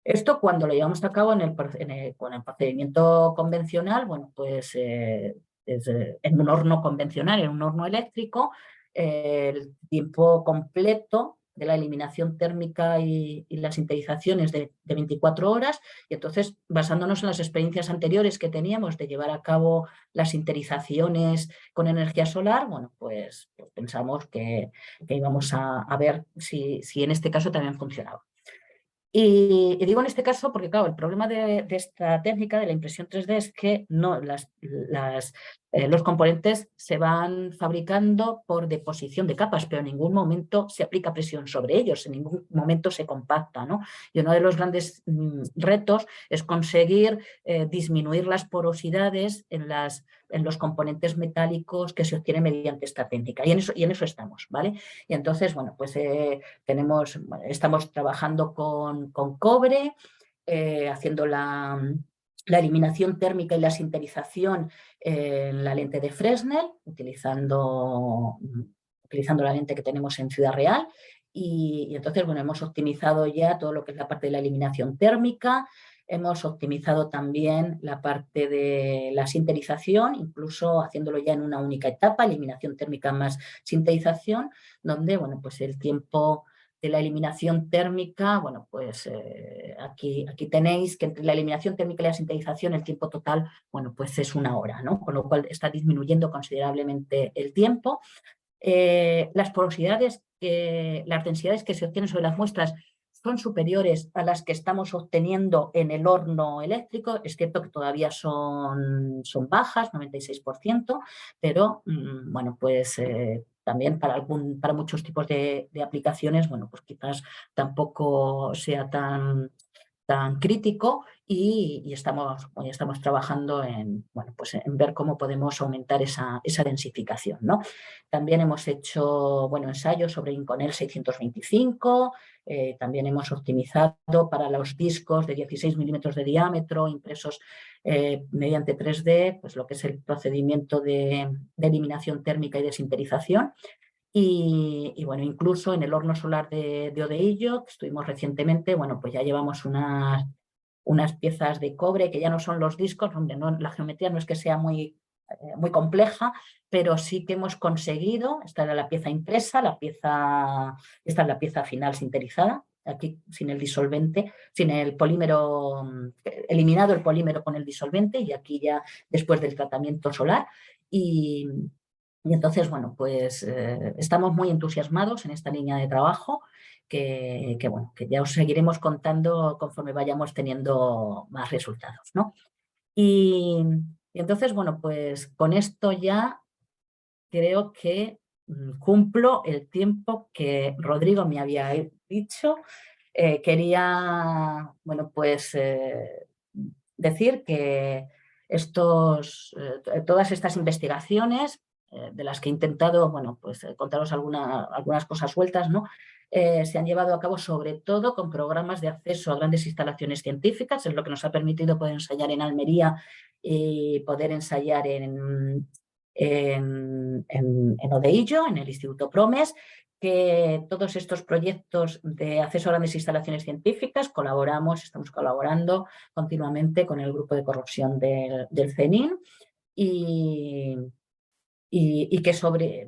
Esto cuando lo llevamos a cabo con el procedimiento convencional, bueno, pues en un horno convencional, en un horno eléctrico, el tiempo completo de la eliminación térmica y la sinterización es de 24 horas, y entonces, basándonos en las experiencias anteriores que teníamos de llevar a cabo las sinterizaciones con energía solar, bueno, pues pensamos que íbamos a ver si en este caso también funcionaba. Y digo en este caso porque, claro, el problema de esta técnica de la impresión 3D es que los componentes se van fabricando por deposición de capas, pero en ningún momento se aplica presión sobre ellos, en ningún momento se compacta, ¿no? Y uno de los grandes retos es conseguir disminuir las porosidades en los componentes metálicos que se obtienen mediante esta técnica. Y en eso estamos, ¿vale? Y entonces, bueno, pues estamos trabajando con cobre, haciendo la eliminación térmica y la sinterización en la lente de Fresnel, utilizando la lente que tenemos en Ciudad Real. Y entonces, bueno, hemos optimizado ya todo lo que es la parte de la eliminación térmica. Hemos optimizado también la parte de la sinterización, incluso haciéndolo ya en una única etapa, eliminación térmica más sinterización, donde, bueno, pues el tiempo de la eliminación térmica, bueno, pues aquí tenéis que entre la eliminación térmica y la sinterización el tiempo total, bueno, pues es 1 hora, ¿no? Con lo cual está disminuyendo considerablemente el tiempo. Las porosidades, las densidades que se obtienen sobre las muestras son superiores a las que estamos obteniendo en el horno eléctrico. Es cierto que todavía son bajas, 96%, pero bueno, pues también para muchos tipos de aplicaciones, bueno, pues quizás tampoco sea tan crítico y estamos trabajando en, bueno, pues en ver cómo podemos aumentar esa densificación, ¿no? También hemos hecho, bueno, ensayos sobre Inconel 625, también hemos optimizado para los discos de 16 milímetros de diámetro impresos mediante 3D, pues lo que es el procedimiento de eliminación térmica y desinterización. Y bueno, incluso en el horno solar de Odeillo, que estuvimos recientemente, bueno, pues ya llevamos unas piezas de cobre que ya no son los discos, donde la geometría no es que sea muy compleja, pero sí que hemos conseguido, esta era la pieza impresa, esta es la pieza final sinterizada, aquí sin el disolvente, sin el polímero, eliminado el polímero con el disolvente, y aquí ya después del tratamiento solar. Y entonces, bueno, pues estamos muy entusiasmados en esta línea de trabajo que ya os seguiremos contando conforme vayamos teniendo más resultados, ¿no? Y entonces, bueno, pues con esto ya creo que cumplo el tiempo que Rodrigo me había dicho. Quería, bueno, pues decir que todas estas investigaciones de las que he intentado, bueno, pues contaros algunas cosas sueltas, ¿no? Se han llevado a cabo sobre todo con programas de acceso a grandes instalaciones científicas, es lo que nos ha permitido poder ensayar en Almería y poder ensayar en Odeillo, en el Instituto Promes, que todos estos proyectos de acceso a grandes instalaciones científicas estamos colaborando continuamente con el grupo de corrupción del CENIN y que sobre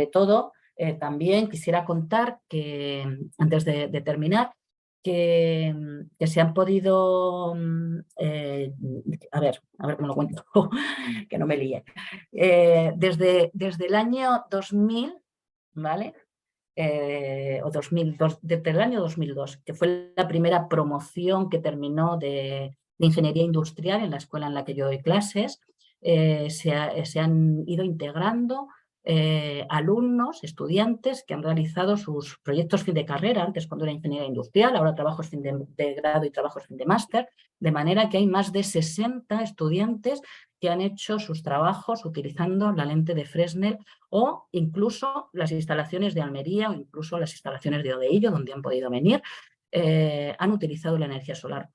todo también quisiera contar que, antes de terminar, que se han podido, a ver cómo lo cuento, que no me líe, desde el año 2000, ¿vale? O 2002, desde el año 2002, que fue la primera promoción que terminó de ingeniería industrial en la escuela en la que yo doy clases. Se han ido integrando alumnos, estudiantes que han realizado sus proyectos fin de carrera, antes cuando era ingeniería industrial, ahora trabajos fin de grado y trabajos fin de máster, de manera que hay más de 60 estudiantes que han hecho sus trabajos utilizando la lente de Fresnel o incluso las instalaciones de Almería o incluso las instalaciones de Odeillo, donde han podido venir, han utilizado la energía solar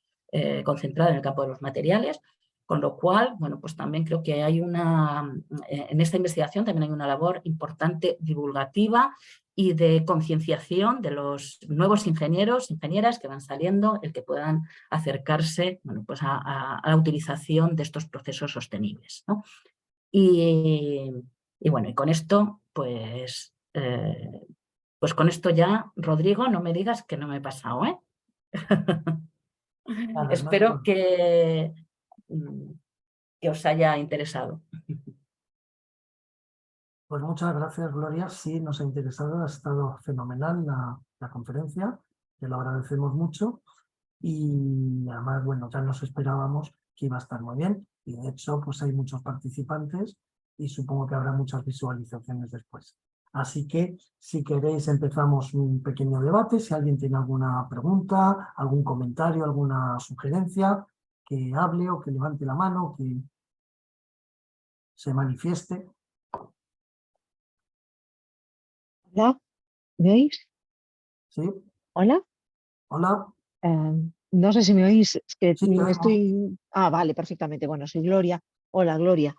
concentrada en el campo de los materiales. Con lo cual, bueno, pues también creo que hay en esta investigación también hay una labor importante divulgativa y de concienciación de los nuevos ingenieros, ingenieras que van saliendo, el que puedan acercarse, bueno, pues a la utilización de estos procesos sostenibles, ¿no? Y bueno, y con esto, pues con esto ya, Rodrigo, no me digas que no me he pasado, ¿eh? Vale, Espero que os haya interesado. Pues muchas gracias, Gloria. Sí, nos ha interesado, ha estado fenomenal la conferencia, te lo agradecemos mucho y además, bueno, ya nos esperábamos que iba a estar muy bien y de hecho, pues hay muchos participantes y supongo que habrá muchas visualizaciones después. Así que, si queréis, empezamos un pequeño debate. Si alguien tiene alguna pregunta, algún comentario, alguna sugerencia, que hable o que levante la mano, que se manifieste. Hola, ¿me oís? ¿Sí? Hola. Hola. No sé si me oís, es que Sí, te me oigo. estoy... Ah, vale, perfectamente. Bueno, soy Gloria. Hola, Gloria.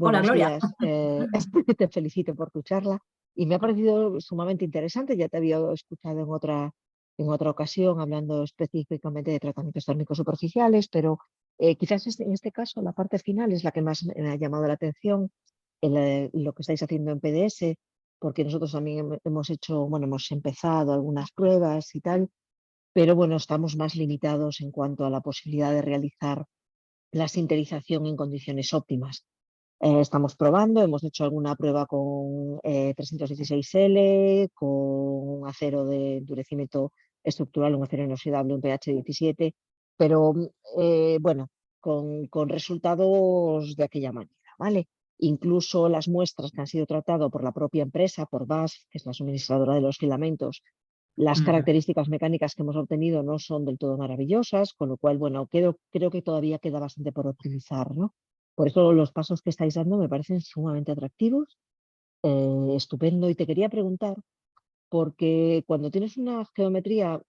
Hola, Buenos Gloria. días. Te felicito por tu charla y me ha parecido sumamente interesante. Ya te había escuchado en otra ocasión hablando específicamente de tratamientos térmicos superficiales, pero quizás en este caso la parte final es la que más me ha llamado la atención, lo que estáis haciendo en PDS, porque nosotros también hemos empezado algunas pruebas y tal, pero bueno, estamos más limitados en cuanto a la posibilidad de realizar la sinterización en condiciones óptimas. Estamos probando, hemos hecho alguna prueba con 316L, con acero de endurecimiento estructural, un acero inoxidable, un pH 17, pero bueno, con resultados de aquella manera, ¿vale? Incluso las muestras que han sido tratadas por la propia empresa, por BASF, que es la suministradora de los filamentos, las características mecánicas que hemos obtenido no son del todo maravillosas, con lo cual, bueno, creo que todavía queda bastante por optimizar, ¿no? Por eso los pasos que estáis dando me parecen sumamente atractivos, estupendo. Y te quería preguntar, porque cuando tienes una geometría,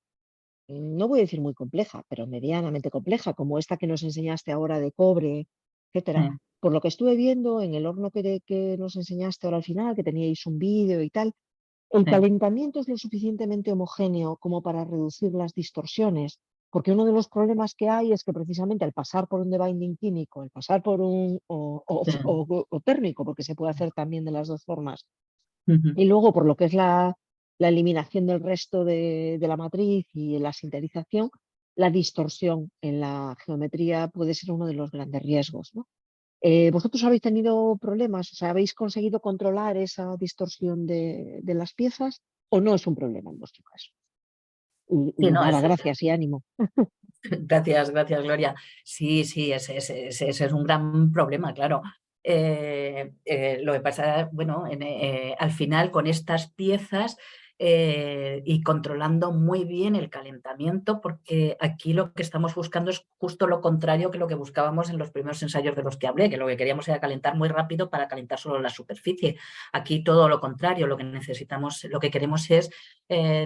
no voy a decir muy compleja, pero medianamente compleja, como esta que nos enseñaste ahora de cobre, etcétera, por lo que estuve viendo en el horno que nos enseñaste ahora al final, que teníais un vídeo y tal, el calentamiento es lo suficientemente homogéneo como para reducir las distorsiones, porque uno de los problemas que hay es que precisamente al pasar por un debinding químico, al pasar por un o térmico, porque se puede hacer también de las dos formas, y luego por lo que es la eliminación del resto de la matriz y la sinterización, la distorsión en la geometría puede ser uno de los grandes riesgos, ¿no? ¿Vosotros habéis tenido problemas? O sea, ¿habéis conseguido controlar esa distorsión de las piezas o no es un problema en vuestro caso? Y Sí, no, nada, gracias y ánimo. Gracias, Gloria. Sí, ese es un gran problema, claro. Lo que pasa, bueno, al final con estas piezas y controlando muy bien el calentamiento, porque aquí lo que estamos buscando es justo lo contrario que lo que buscábamos en los primeros ensayos de los que hablé, que lo que queríamos era calentar muy rápido para calentar solo la superficie. Aquí todo lo contrario, lo que necesitamos, lo que queremos es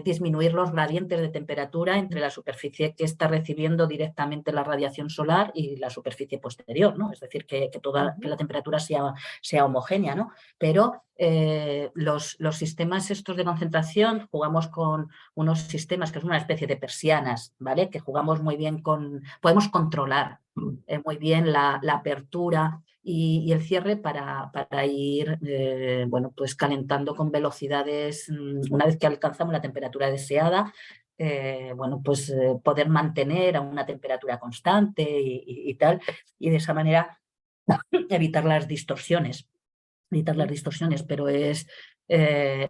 disminuir los gradientes de temperatura entre la superficie que está recibiendo directamente la radiación solar y la superficie posterior, ¿no? Es decir, que la temperatura sea homogénea, ¿no? Pero los sistemas estos de concentración, jugamos con unos sistemas que son una especie de persianas, ¿vale? Que jugamos muy bien podemos controlar muy bien la apertura y el cierre para ir bueno, pues calentando con velocidades, una vez que alcanzamos la temperatura deseada, bueno, pues poder mantener a una temperatura constante y tal, y de esa manera evitar las distorsiones. Pero es, de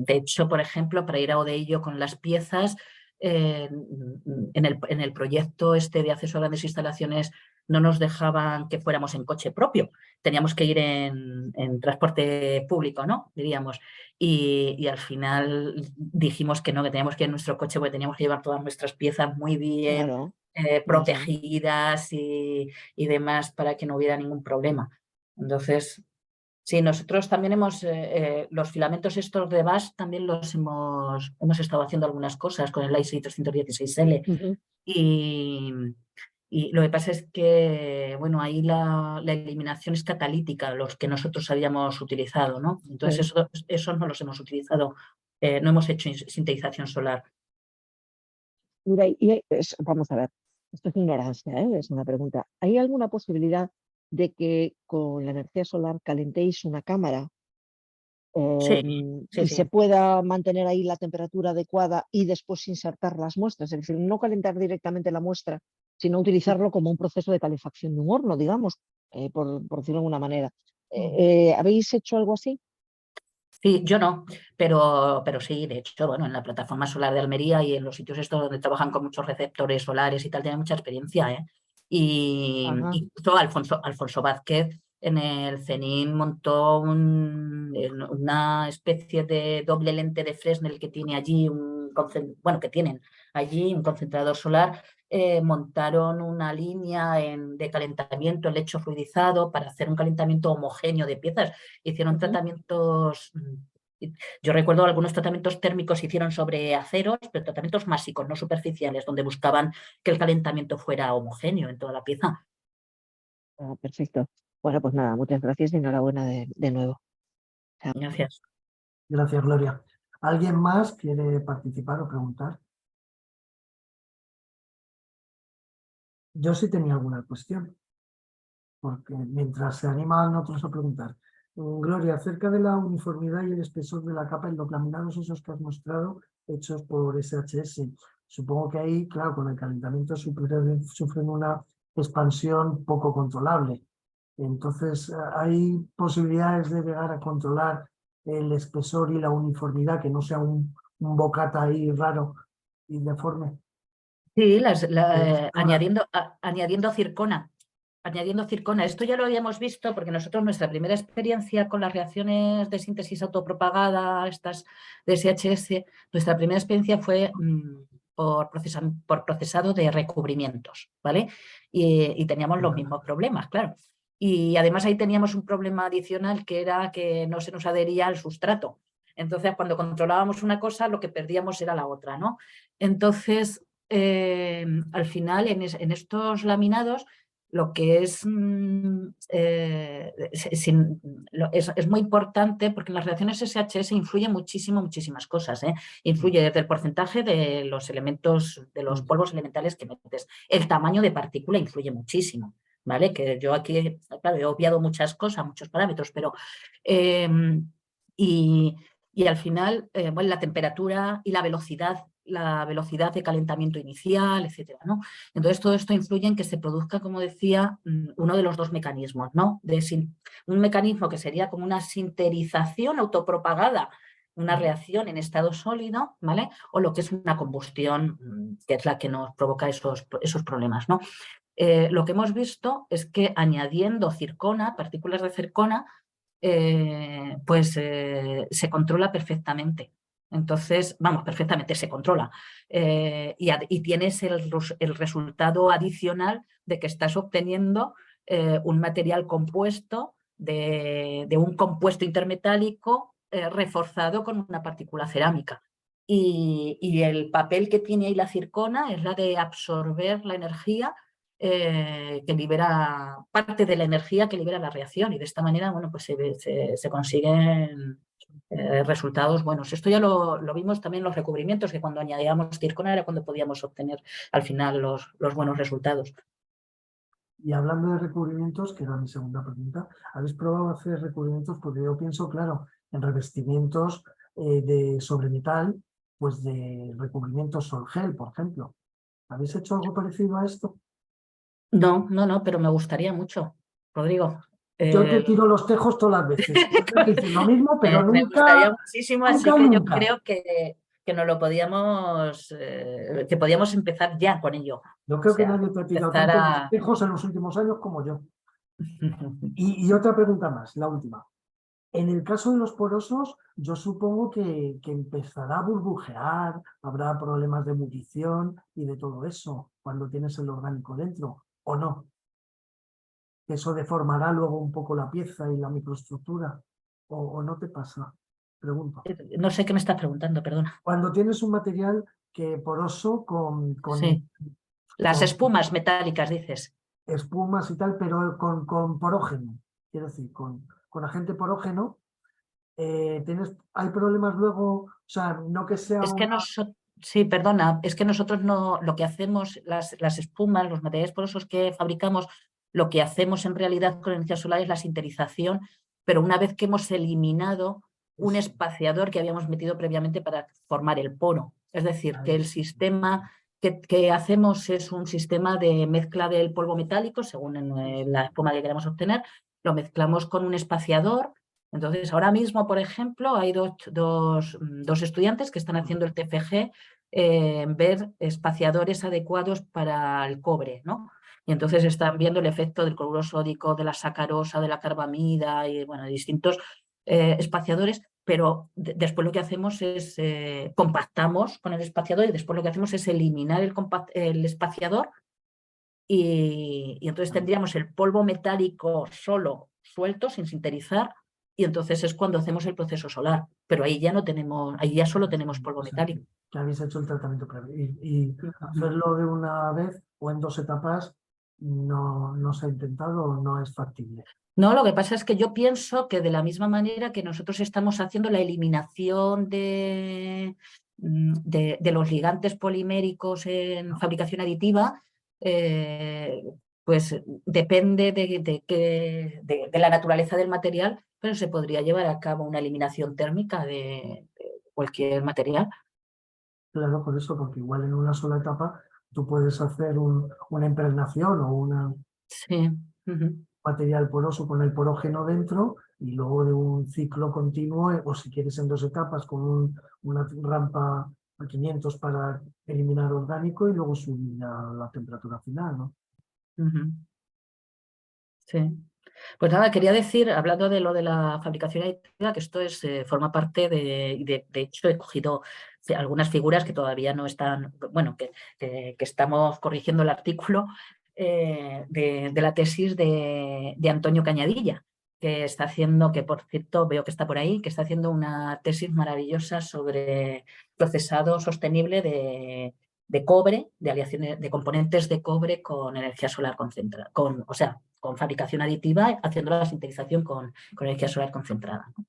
hecho, por ejemplo, para ir a Odeillo con las piezas, en el proyecto este de acceso a grandes instalaciones no nos dejaban que fuéramos en coche propio, teníamos que ir en transporte público, ¿no? Diríamos. Y al final dijimos que no, que teníamos que ir en nuestro coche porque teníamos que llevar todas nuestras piezas muy bien Claro, protegidas y demás para que no hubiera ningún problema. Entonces, sí, nosotros también los filamentos estos de BASF también hemos estado haciendo algunas cosas con el ISI 316L y lo que pasa es que, bueno, ahí la eliminación es catalítica, los que nosotros habíamos utilizado, ¿no? Entonces esos no los hemos utilizado, no hemos hecho sintetización solar. Mira, vamos a ver, esto es ignorancia, es una pregunta. ¿Hay alguna posibilidad de que con la energía solar calentéis una cámara y se pueda mantener ahí la temperatura adecuada y después insertar las muestras? Es decir, no calentar directamente la muestra, sino utilizarlo como un proceso de calefacción de un horno, digamos, por decirlo de alguna manera. ¿Habéis hecho algo así? Sí, yo no, pero sí, de hecho, bueno, en la plataforma solar de Almería y en los sitios estos donde trabajan con muchos receptores solares y tal, tienen mucha experiencia, ¿eh? Y justo Alfonso Vázquez en el CENIN montó una especie de doble lente de Fresnel que tiene allí, que tienen allí un concentrador solar. Montaron una línea de calentamiento, el lecho fluidizado, para hacer un calentamiento homogéneo de piezas. Hicieron tratamientos, yo recuerdo algunos tratamientos térmicos se hicieron sobre aceros, pero tratamientos másicos, no superficiales, donde buscaban que el calentamiento fuera homogéneo en toda la pieza. Perfecto. Bueno, pues nada, muchas gracias y enhorabuena de nuevo. Gracias. Gracias, Gloria. ¿Alguien más quiere participar o preguntar? Yo sí tenía alguna cuestión, porque mientras se animan otros a preguntar. Gloria, acerca de la uniformidad y el espesor de la capa en los laminados esos que has mostrado, hechos por SHS, supongo que ahí, claro, con el calentamiento sufren una expansión poco controlable. Entonces, ¿hay posibilidades de llegar a controlar el espesor y la uniformidad, que no sea un bocata ahí raro y deforme. Sí, Ahora, añadiendo circona. Añadiendo circona. Esto ya lo habíamos visto porque nosotros nuestra primera experiencia con las reacciones de síntesis autopropagada, estas de SHS, nuestra primera experiencia fue por procesado de recubrimientos, ¿vale? Y teníamos los mismos problemas, claro. Y además ahí teníamos un problema adicional que era que no se nos adhería al sustrato. Entonces, cuando controlábamos una cosa, lo que perdíamos era la otra, ¿no? Entonces, al final, en estos laminados, lo que es muy importante porque en las reacciones SHS influyen muchísimas cosas. Influye desde el porcentaje de los elementos, de los polvos elementales que metes. El tamaño de partícula influye muchísimo, ¿vale? Que yo aquí, claro, he obviado muchas cosas, muchos parámetros, pero... y al final, bueno, la temperatura y la velocidad de calentamiento inicial, etcétera, ¿no? Entonces, todo esto influye en que se produzca, como decía, uno de los dos mecanismos, ¿no? Un mecanismo que sería como una sinterización autopropagada, una reacción en estado sólido, ¿vale? O lo que es una combustión, que es la que nos provoca esos problemas, ¿no? Lo que hemos visto es que añadiendo circona, partículas de circona, se controla perfectamente. Entonces, vamos, perfectamente se controla. Y tienes el resultado adicional de que estás obteniendo un material compuesto de un compuesto intermetálico reforzado con una partícula cerámica. Y el papel que tiene ahí la circona es la de absorber la energía que libera parte de la energía que libera la reacción y de esta manera, bueno, pues se consiguen resultados buenos. Esto ya lo vimos también en los recubrimientos, que cuando añadíamos circona era cuando podíamos obtener al final los buenos resultados. Y hablando de recubrimientos, que era mi segunda pregunta, ¿habéis probado hacer recubrimientos? Porque yo pienso, claro, en revestimientos sobre metal, pues de recubrimientos Sol-Gel, por ejemplo. ¿Habéis hecho algo parecido a esto? No, pero me gustaría mucho, Rodrigo. Yo te tiro los tejos todas las veces. Dicen lo mismo, pero Me gustaría nunca, muchísimo, así que yo creo que nos lo podíamos, que podíamos empezar ya con ello. Yo creo O sea, que nadie te ha tirado empezar tanto los tejos en los últimos años como yo. Y otra pregunta más, la última. En el caso de los porosos, yo supongo que empezará a burbujear, habrá problemas de ebullición y de todo eso cuando tienes el orgánico dentro, ¿o no? Eso deformará luego un poco la pieza y la microestructura, ¿o no te pasa? Pregunto. No sé qué me estás preguntando, perdona. Cuando tienes un material que poroso Sí. Las con espumas metálicas, dices. espumas y tal, pero con porógeno, quiero decir, con agente porógeno, hay problemas luego, o sea, no que sea Es que sí, perdona, es que nosotros no, lo que hacemos, las espumas, los materiales porosos que fabricamos, lo que hacemos en realidad con energía solar es la sinterización, pero una vez que hemos eliminado un espaciador que habíamos metido previamente para formar el poro. Es decir, que el sistema que hacemos es un sistema de mezcla del polvo metálico, según la espuma que queremos obtener, lo mezclamos con un espaciador. Entonces, ahora mismo, por ejemplo, hay dos estudiantes que están haciendo el TFG en ver espaciadores adecuados para el cobre, ¿no? Y entonces están viendo el efecto del cloruro sódico, de la sacarosa, de la carbamida y, bueno, distintos espaciadores, pero después lo que hacemos es compactamos con el espaciador y después lo que hacemos es eliminar el espaciador y entonces tendríamos el polvo metálico solo, suelto, sin sinterizar, y entonces es cuando hacemos el proceso solar, pero ahí ya no tenemos, ahí ya solo tenemos polvo metálico. Que habéis hecho el tratamiento previo. Y hacerlo de una vez o en dos etapas no se ha intentado o no es factible. No, lo que pasa es que yo pienso que de la misma manera que nosotros estamos haciendo la eliminación de los ligantes poliméricos en fabricación aditiva, pues depende de la naturaleza del material, pero se podría llevar a cabo una eliminación térmica de cualquier material. Claro, por eso, porque igual en una sola etapa tú puedes hacer una impregnación o un Sí. material poroso con el porógeno dentro y luego de un ciclo continuo, o si quieres en dos etapas con una rampa a 500 para eliminar orgánico y luego subir a la temperatura final, ¿no? Ujú. Sí. Pues nada, quería decir, hablando de lo de la fabricación aditiva, que esto forma parte de hecho he cogido algunas figuras que todavía no están, bueno, que estamos corrigiendo el artículo de la tesis de Antonio Cañadilla, que está haciendo, que por cierto veo que está por ahí, que está haciendo una tesis maravillosa sobre procesado sostenible de cobre, de aleaciones, de componentes de cobre con energía solar concentrada, o sea, con fabricación aditiva, haciendo la sintetización con energía solar concentrada, ¿no?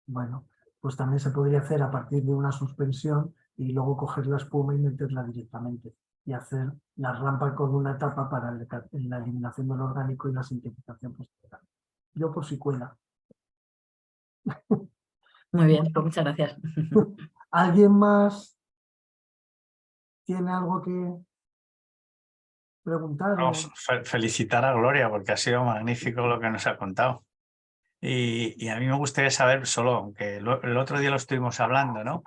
Bueno, pues también se podría hacer a partir de una suspensión y luego coger la espuma y meterla directamente y hacer la rampa con una etapa para la eliminación del orgánico y la sintetización posterior. Yo por si cuela. Muy bien, pues muchas gracias. ¿Alguien más tiene algo que preguntar? Vamos, felicitar a Gloria porque ha sido magnífico lo que nos ha contado. Y a mí me gustaría saber solo, aunque el otro día lo estuvimos hablando, ¿no?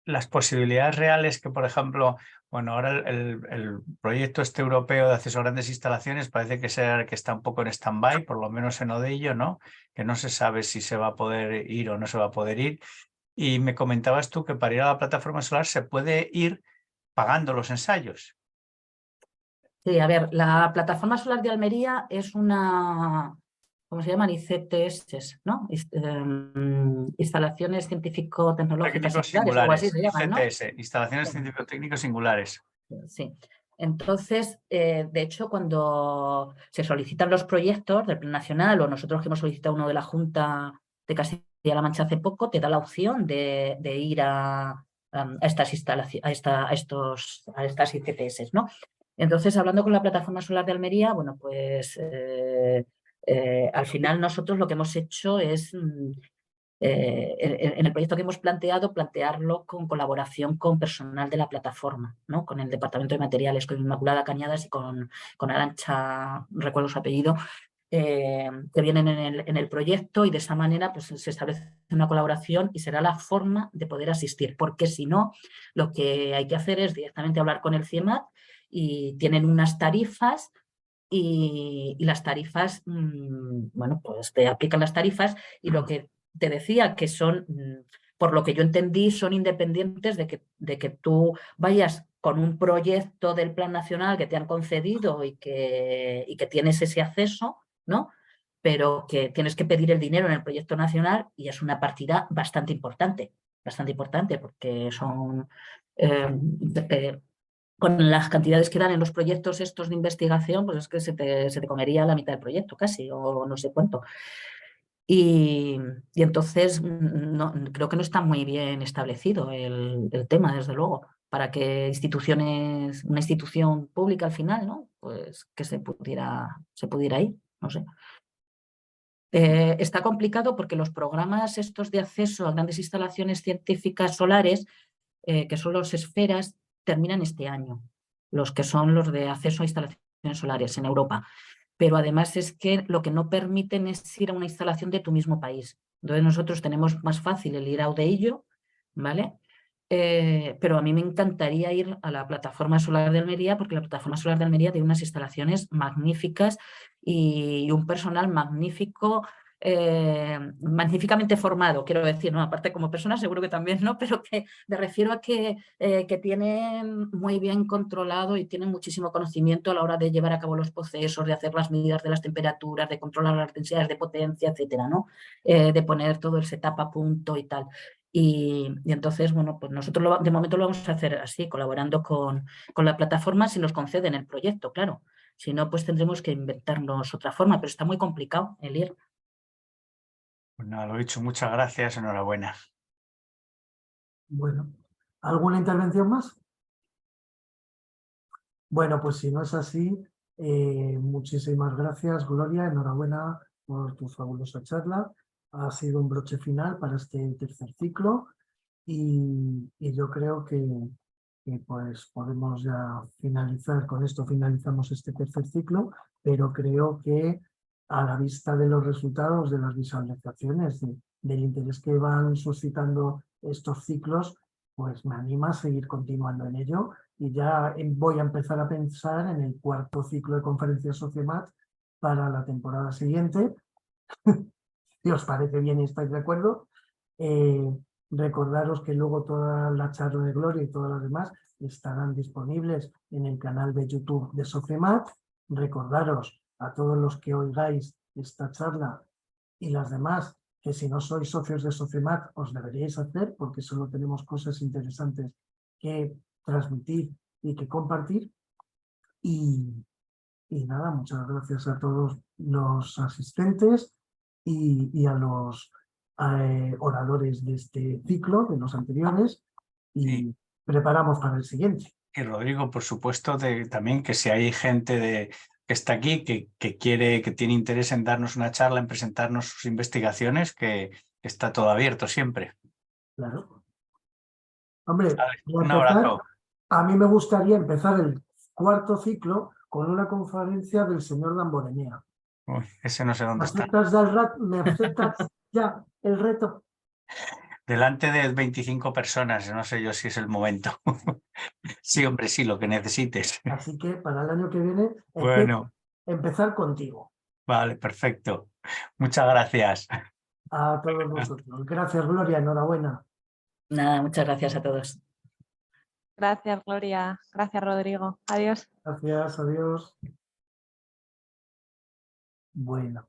Las posibilidades reales que, por ejemplo, bueno, ahora el proyecto este europeo de acceso a grandes instalaciones parece que está un poco en stand-by, por lo menos en Odello, ¿no? Que no se sabe si se va a poder ir o no se va a poder ir. Y me comentabas tú que para ir a la plataforma solar se puede ir pagando los ensayos. Sí, a ver, la plataforma solar de Almería es una, ¿cómo se llaman? ICTS, ¿no? Instalaciones científico-tecnológicas Técnicos singulares, algo así singulares, se llaman, ¿no? ICTS, instalaciones científico-técnicos singulares. Sí. Entonces, de hecho, cuando se solicitan los proyectos del Plan Nacional o nosotros que hemos solicitado uno de la Junta de Castilla-La Mancha hace poco, te da la opción de ir a estas instalaciones, a estas ICTS, ¿no? Entonces, hablando con la Plataforma Solar de Almería, bueno, pues al final nosotros lo que hemos hecho es en el proyecto que hemos planteado, plantearlo con colaboración con personal de la plataforma, ¿no? Con el Departamento de Materiales, con Inmaculada Cañadas y con Arantxa, recuerdo su apellido, que vienen en el proyecto, y de esa manera pues, se establece una colaboración y será la forma de poder asistir, porque si no, lo que hay que hacer es directamente hablar con el CIEMAT y tienen unas tarifas y las tarifas, bueno, pues te aplican las tarifas y lo que te decía que son, por lo que yo entendí, son independientes de que tú vayas con un proyecto del Plan Nacional que te han concedido y que tienes ese acceso, ¿no? Pero que tienes que pedir el dinero en el proyecto nacional y es una partida bastante importante porque son... con las cantidades que dan en los proyectos estos de investigación, pues es que se te comería la mitad del proyecto casi, o no sé cuánto. Y entonces no, creo que no está muy bien establecido el tema, desde luego, para que una institución pública al final, ¿no? Pues que se pudiera ir, no sé. Está complicado porque los programas estos de acceso a grandes instalaciones científicas solares, que son los esferas, terminan este año, los que son los de acceso a instalaciones solares en Europa. Pero además es que lo que no permiten es ir a una instalación de tu mismo país. Entonces nosotros tenemos más fácil el ir a Odello, ¿vale? Pero a mí me encantaría ir a la Plataforma Solar de Almería porque la Plataforma Solar de Almería tiene unas instalaciones magníficas y un personal magnífico, magníficamente formado, quiero decir, ¿no? Aparte como persona seguro que también, ¿no? Pero que me refiero a que tienen muy bien controlado y tienen muchísimo conocimiento a la hora de llevar a cabo los procesos, de hacer las medidas de las temperaturas, de controlar las densidades de potencia, etcétera, ¿no? De poner todo el setup a punto y tal. Y entonces, bueno, pues nosotros de momento lo vamos a hacer así, colaborando con la plataforma si nos conceden el proyecto, claro. Si no, pues tendremos que inventarnos otra forma, pero está muy complicado el ir. Pues nada, lo he dicho, muchas gracias, enhorabuena. Bueno, ¿alguna intervención más? Bueno, pues si no es así, muchísimas gracias, Gloria, enhorabuena por tu fabulosa charla. Ha sido un broche final para este tercer ciclo y yo creo que pues podemos ya finalizar, con esto finalizamos este tercer ciclo, pero creo que a la vista de los resultados de las visualizaciones, del interés que van suscitando estos ciclos, pues me anima a seguir continuando en ello y ya voy a empezar a pensar en el cuarto ciclo de conferencias Sociemat para la temporada siguiente. Si os parece bien y estáis de acuerdo, recordaros que luego toda la charla de Gloria y todas las demás estarán disponibles en el canal de YouTube de Sociemat. Recordaros a todos los que oigáis esta charla y las demás que si no sois socios de Sociemat os deberíais hacer porque solo tenemos cosas interesantes que transmitir y que compartir. Y nada, muchas gracias a todos los asistentes y a los oradores de este ciclo, de los anteriores, y preparamos para el siguiente. Y Rodrigo, por supuesto, también que si hay gente que está aquí, que quiere, que tiene interés en darnos una charla, en presentarnos sus investigaciones, que está todo abierto siempre. Claro. Hombre, Un abrazo. a mí me gustaría empezar el cuarto ciclo con una conferencia del señor Damborenea. Uy, ese no sé dónde está. ¿Me aceptas ya el reto? Delante de 25 personas, no sé yo si es el momento. Sí, hombre, sí, lo que necesites. Así que para el año que viene Bueno, empezar contigo. vale, perfecto. Muchas gracias. A todos vosotros. Gracias, Gloria. Enhorabuena. Nada, muchas gracias a todos. Gracias, Gloria. Gracias, Rodrigo. Adiós. Gracias, adiós. Bueno.